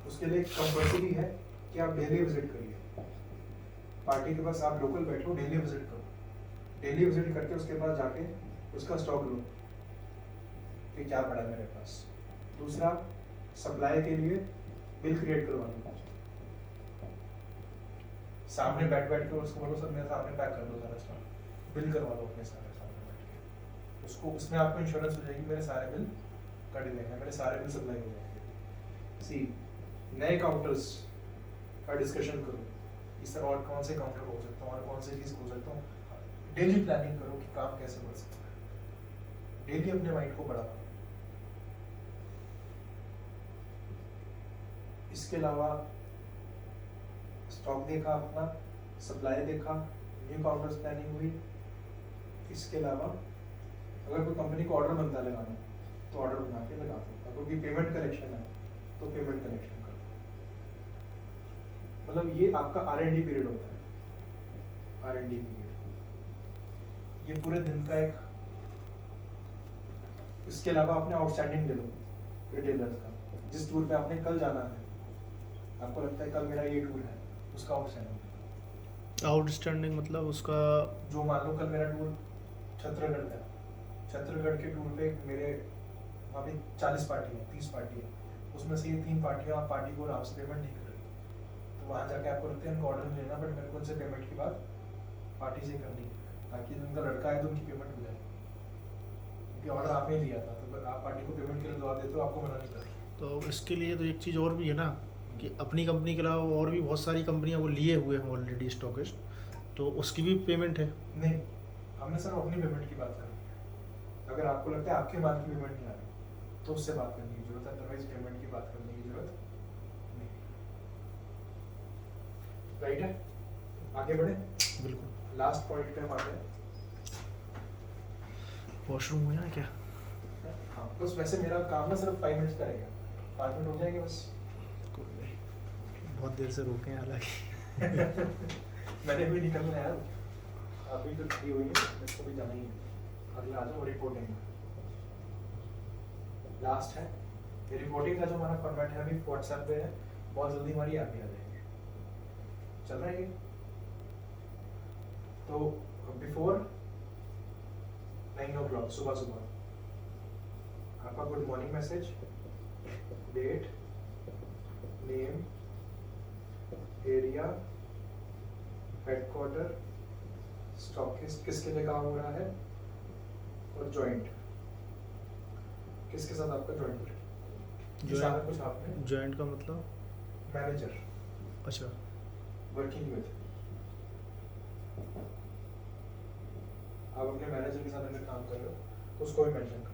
उसके लिए कंपल्सरी है कि आप डेली विजिट करिए पार्टी के पास। आप लोकल बैठो, डेली विजिट करो, डेली विजिट करके उसके पास जाके उसका स्टॉक लो कि क्या पड़ा मेरे पास। दूसरा, सप्लाई के लिए बिल क्रिएट करवा लो, सामने बैठ कर उसको बोलो सर मेरे सामने पैक कर दो सारा स्टॉक, बिल करवा लो अपने सामने बैठ के। उसको उसमें आपको इंश्योरेंस हो जाएगी, मेरे सारे बिल कट गए, मेरे सारे बिल सप्लाई हो जाएंगे। सी, नए काउंटर्स का डिस्कशन करो, इस तरह और कौन से काउंटर हो सकता हूँ और कौन सी चीज़ हो सकता हूँ। डेली प्लानिंग करो कि काम कैसे बढ़ सकता है, डेली अपने माइंड को बढ़ाओ। इसके अलावा स्टॉक देखा अपना, सप्लाई देखा, न्यू काउंटर्स प्लानिंग हुई। इसके अलावा अगर कोई कंपनी को ऑर्डर बनता है लगाना तो ऑर्डर बना के लगा दो, अगर कोई पेमेंट कलेक्शन है तो पेमेंट कलेक्शन कर दो। मतलब ये आपका R&D पीरियड होता है, R&D पीरियड, ये पूरे दिन का एक। इसके अलावा आपने आउटस्टैंडिंग दे दो रिटेलर्स का, जिस टूर पे आपने कल जाना है, आपको लगता है कल मेरा ये टूर है, उसका आउटस्टैंडिंग मतलब उसका, जो मान लो कल मेरा टूर छत्तीसगढ़ का, छत्तीसगढ़ के टूर पे मेरे वहाँ पे 40 पार्टी है, 30 पार्टी है, उसमें से ये 3 पार्टियाँ आप पार्टी को आराम से पेमेंट नहीं कर रही, तो वहाँ जाके आपको लगता है उनको ऑर्डर नहीं लेना, बट मेरे को उनसे पेमेंट की बात पार्टी से करनी है, ताकि उनका लड़का है तो उनकी पेमेंट हो जाए, क्योंकि ऑर्डर आपने दिया था, तो आप पार्टी को पेमेंट के लिए जवाब देते हो, आपको मना नहीं करते। तो इसके लिए तो एक चीज़ और भी है ना कि अपनी कंपनी के अलावा और भी बहुत सारी कंपनियां वो लिए हुए हैं ऑलरेडी स्टॉकिस्ट, तो उसकी भी पेमेंट है। नहीं, हमने सर अपनी पेमेंट की बात करी। अगर आपको लगता है आपके माल की पेमेंट नहीं आ रही तो उससे बात करने की जरूरत है, अदरवाइज पेमेंट की बात करने की जरूरत नहीं। राइट है, आगे बढ़े। बिल्कुल, लास्ट पॉइंट पे हम आते हैं। वॉशरूम हुआ ना क्या? हाँ, बस वैसे मेरा काम ना सिर्फ 5 मिनट्स का रहेगा, 5 मिनट हो जाएंगे बस। बहुत देर से रोके हैं हालांकि। मैंने भी निकलना है यार, अभी तो फ्री हुई है, मेरे को भी जाना ही है। अगला आ जाओ रिपोर्टिंग, लास्ट है। ये रिपोर्टिंग का जो हमारा फॉर्मेट है अभी व्हाट्सएप पे है, बहुत जल्दी हमारी ऐप भी आ जाएगी। चल रहा है ये। तो बिफोर 9 o'clock सुबह सुबह आपका good morning message, date, name, area, headquarter, stock किसके लिए काम हो रहा है, और जॉइंट, किसके साथ आपका जॉइंट है? ये सारा कुछ आपने जॉइंट का मतलब? मैनेजर, अच्छा, वर्किंग विद, आप अपने मैनेजर के साथ अगर काम कर रहे हो तो उसको भी मेंशन करो।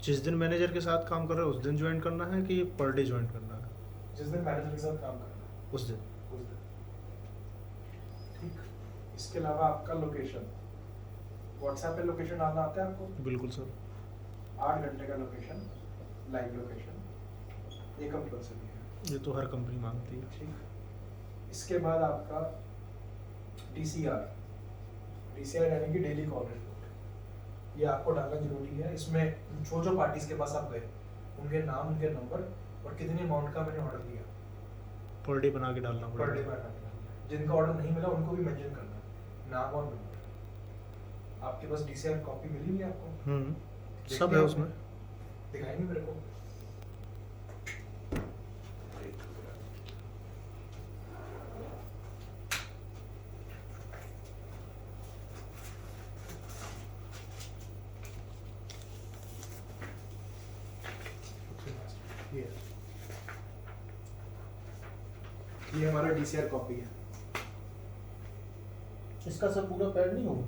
जिस दिन मैनेजर के साथ काम कर रहे हो उस दिन ज्वाइन करना है कि पर डे ज्वाइन करना है? जिस दिन मैनेजर के साथ काम करना है उस दिन। उस दिन, ठीक। इसके अलावा आपका लोकेशन, व्हाट्सएप पे लोकेशन डालना आता है आपको? बिल्कुल सर। 8 घंटे का लोकेशन, लाइव लोकेशन, ये कंपल्सरी है, ये तो हर कंपनी मांगती है। ठीक। इसके बाद आपका DCR, DCR यानी कि डेली कॉल रिपोर्ट, ये आपको डालना जरूरी है। इसमें जो पार्टीज के पास आप गए उनके नाम, उनके नंबर और कितनी अमाउंट का मैंने ऑर्डर दिया, पर डे बना के डालना पर डे पड़ेगा। पर। जिनका ऑर्डर नहीं मिला उनको भी मेंशन करना है, नाम और नंबर। आपके पास DCR कॉपी मिली हुई है आपको? सब है उसमें। दिखाएंगे मेरे को? ये हमारा DCR कॉपी है। इसका सब पूरा पैड नहीं होगा?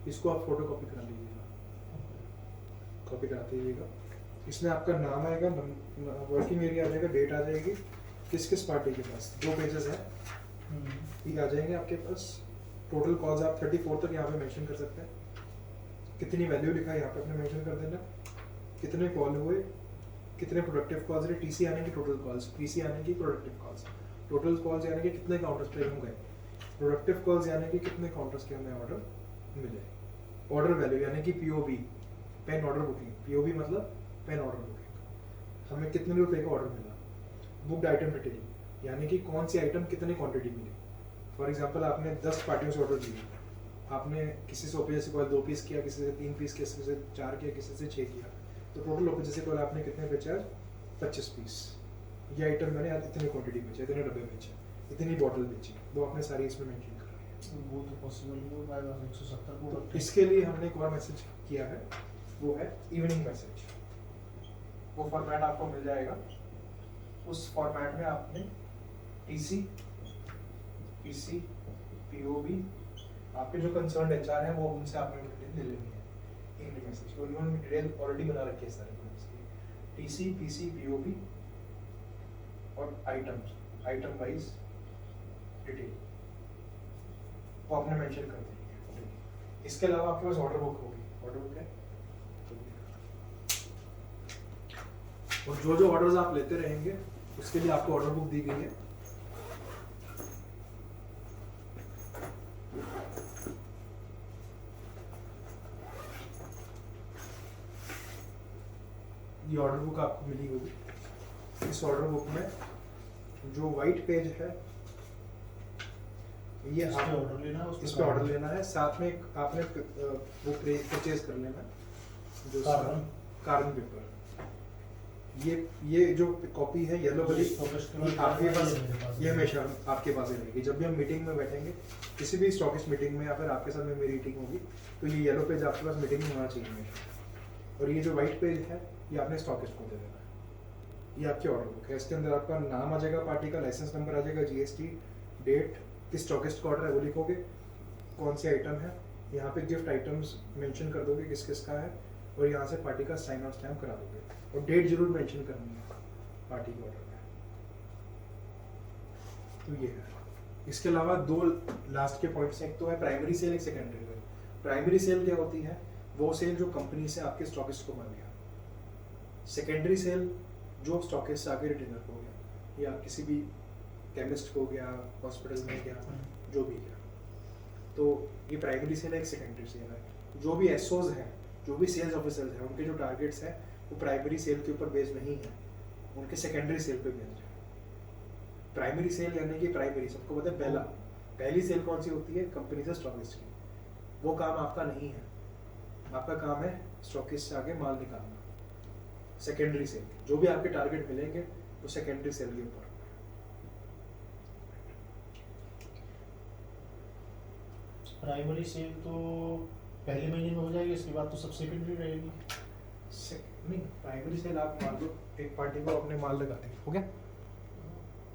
इसको आप फोटो कॉपी करा लीजिएगा, कॉपी कराते रहिएगा। इसमें आपका नाम आएगा, वर्किंग एरिया आ जाएगा, डेट आ जाएगी, किस किस पार्टी के पास, 2 पेजेस है, ये आ जाएंगे आपके पास। टोटल कॉल्स आप 34 तक यहाँ पे मेंशन कर सकते हैं। कितनी वैल्यू लिखा है यहाँ पे आपने मेंशन कर देना, कितने कॉल हुए, कितने प्रोडक्टिव कॉल्स रहे, TC आने की टोटल कॉल्स, PC आने की प्रोडक्टिव कॉल्स। टोटल कॉल्स यानी कि कितने काउंटर्स पे हम गए, प्रोडक्टिव कॉल्स यानी कि कितने काउंटर्स के हमें ऑर्डर मिले। ऑर्डर वैल्यू यानी कि POB, pen order booking, POB मतलब पेन ऑर्डर बुकिंग, हमें कितने रुपए का ऑर्डर मिला। बुक्ड आइटम डिटेल यानी कि कौन सी आइटम कितनी क्वांटिटी मिली। फॉर एग्जांपल आपने 10 पार्टियों से ऑर्डर दिया, आपने किसी से ओपी जैसे कॉल 2 पीस किया, किसी से 3 पीस, किसी से 4 किया, किसी से 6 किया, तो टोटल ओपी जैसे कॉल आपने कितने बेचा? 25 पीस। ये आइटम मैंने आज इतनी क्वांटिटी बेचा, इतने डब्बे बेचे, इतनी बॉटल बेची, वो आपने सारी इसमें मेंशन कर रही है। वो तो पॉसिबल नहीं हो पाएगा 170 को। तो इसके लिए हमने एक और मैसेज किया है, वो है इवनिंग मैसेज। वो फॉर्मेट आपको मिल जाएगा, उस फॉर्मेट में आपने TC, PC, POB, आपके जो कंसर्न HR है वो उनसे आपने डिटेल ले लेनी है इवनिंग मैसेज। उन्होंने डिटेल ऑलरेडी बना रखी है सारी TC, PC, POB और आइटम वाइज डिटेल वो आपने मेंशन कर दी है। इसके अलावा आपके पास ऑर्डर बुक होगी, ऑर्डर बुक है, और जो जो ऑर्डर्स आप लेते रहेंगे उसके लिए आपको ऑर्डर बुक दी गई है। ये ऑर्डर बुक आपको मिली होगी। इस ऑर्डर बुक में जो वाइट पेज है ये इस पे ऑर्डर लेना है, इस पे ऑर्डर लेना है, साथ में आपने वो परचेज कर लेना जो कार्बन पेपर। ये जो कॉपी है येलो वाली आपके पास, ये हमेशा आपके पास ही रहेगी। जब भी हम मीटिंग में बैठेंगे, किसी भी स्टॉकिस्ट मीटिंग में या फिर आपके साथ में मेरी मीटिंग होगी, तो ये येलो पेज आपके पास मीटिंग में होना चाहिए हमेशा। और ये जो वाइट पेज है ये आपने स्टॉकिस्ट को दे देना है। ये आपकी ऑर्डर बुक है, इसके अंदर आपका नाम आ जाएगा, पार्टी का लाइसेंस नंबर आ जाएगा, GST, डेट, किस स्टॉकिस्ट का ऑर्डर है वो लिखोगे, कौन सी आइटम है, यहाँ पे गिफ्ट आइटम्स मेंशन कर दोगे किस किस का है, और यहाँ से पार्टी का साइन ऑफ स्टैम्प करा दोगे, और डेट जरूर मेंशन करनी है पार्टी के ऑर्डर में। तो ये है। इसके अलावा 2 लास्ट के पॉइंट्स हैं, एक तो है प्राइमरी सेल, एक सेकेंडरी सेल। प्राइमरी सेल क्या होती है? वो सेल जो कंपनी से आपके स्टॉकिस्ट को मिल गया। सेकेंडरी सेल जो स्टॉकिस्ट से आगे रिटेलर को गया, या किसी भी केमिस्ट को गया, हॉस्पिटल में गया, जो भी गया। तो ये प्राइमरी सेल है, एक सेकेंडरी सेल है। जो भी एसओज हैं, जो भी सेल्स ऑफिसर्स हैं, उनके जो टारगेट्स हैं वो प्राइमरी सेल के ऊपर बेस्ड नहीं है, उनके सेकेंडरी सेल पे बेस्ड है। प्राइमरी सेल यानी कि प्राइमरी, सबको पता है पहली सेल कौन सी होती है? कंपनी से स्टॉकिस्ट की। वो काम आपका नहीं है, आपका काम है स्टॉकिस्ट से आगे माल निकालना। सेकेंडरी सेल, जो भी आपके टारगेट मिलेंगे वो सेकेंडरी सेल के ऊपर। प्राइमरी सेल तो पहले महीने में हो जाएगी, इसके बाद तो सब सेकेंडरी रहेगी। नहीं, प्राइमरी सेल आप मान लो एक पार्टी को अपने माल लगा दी, हो गया।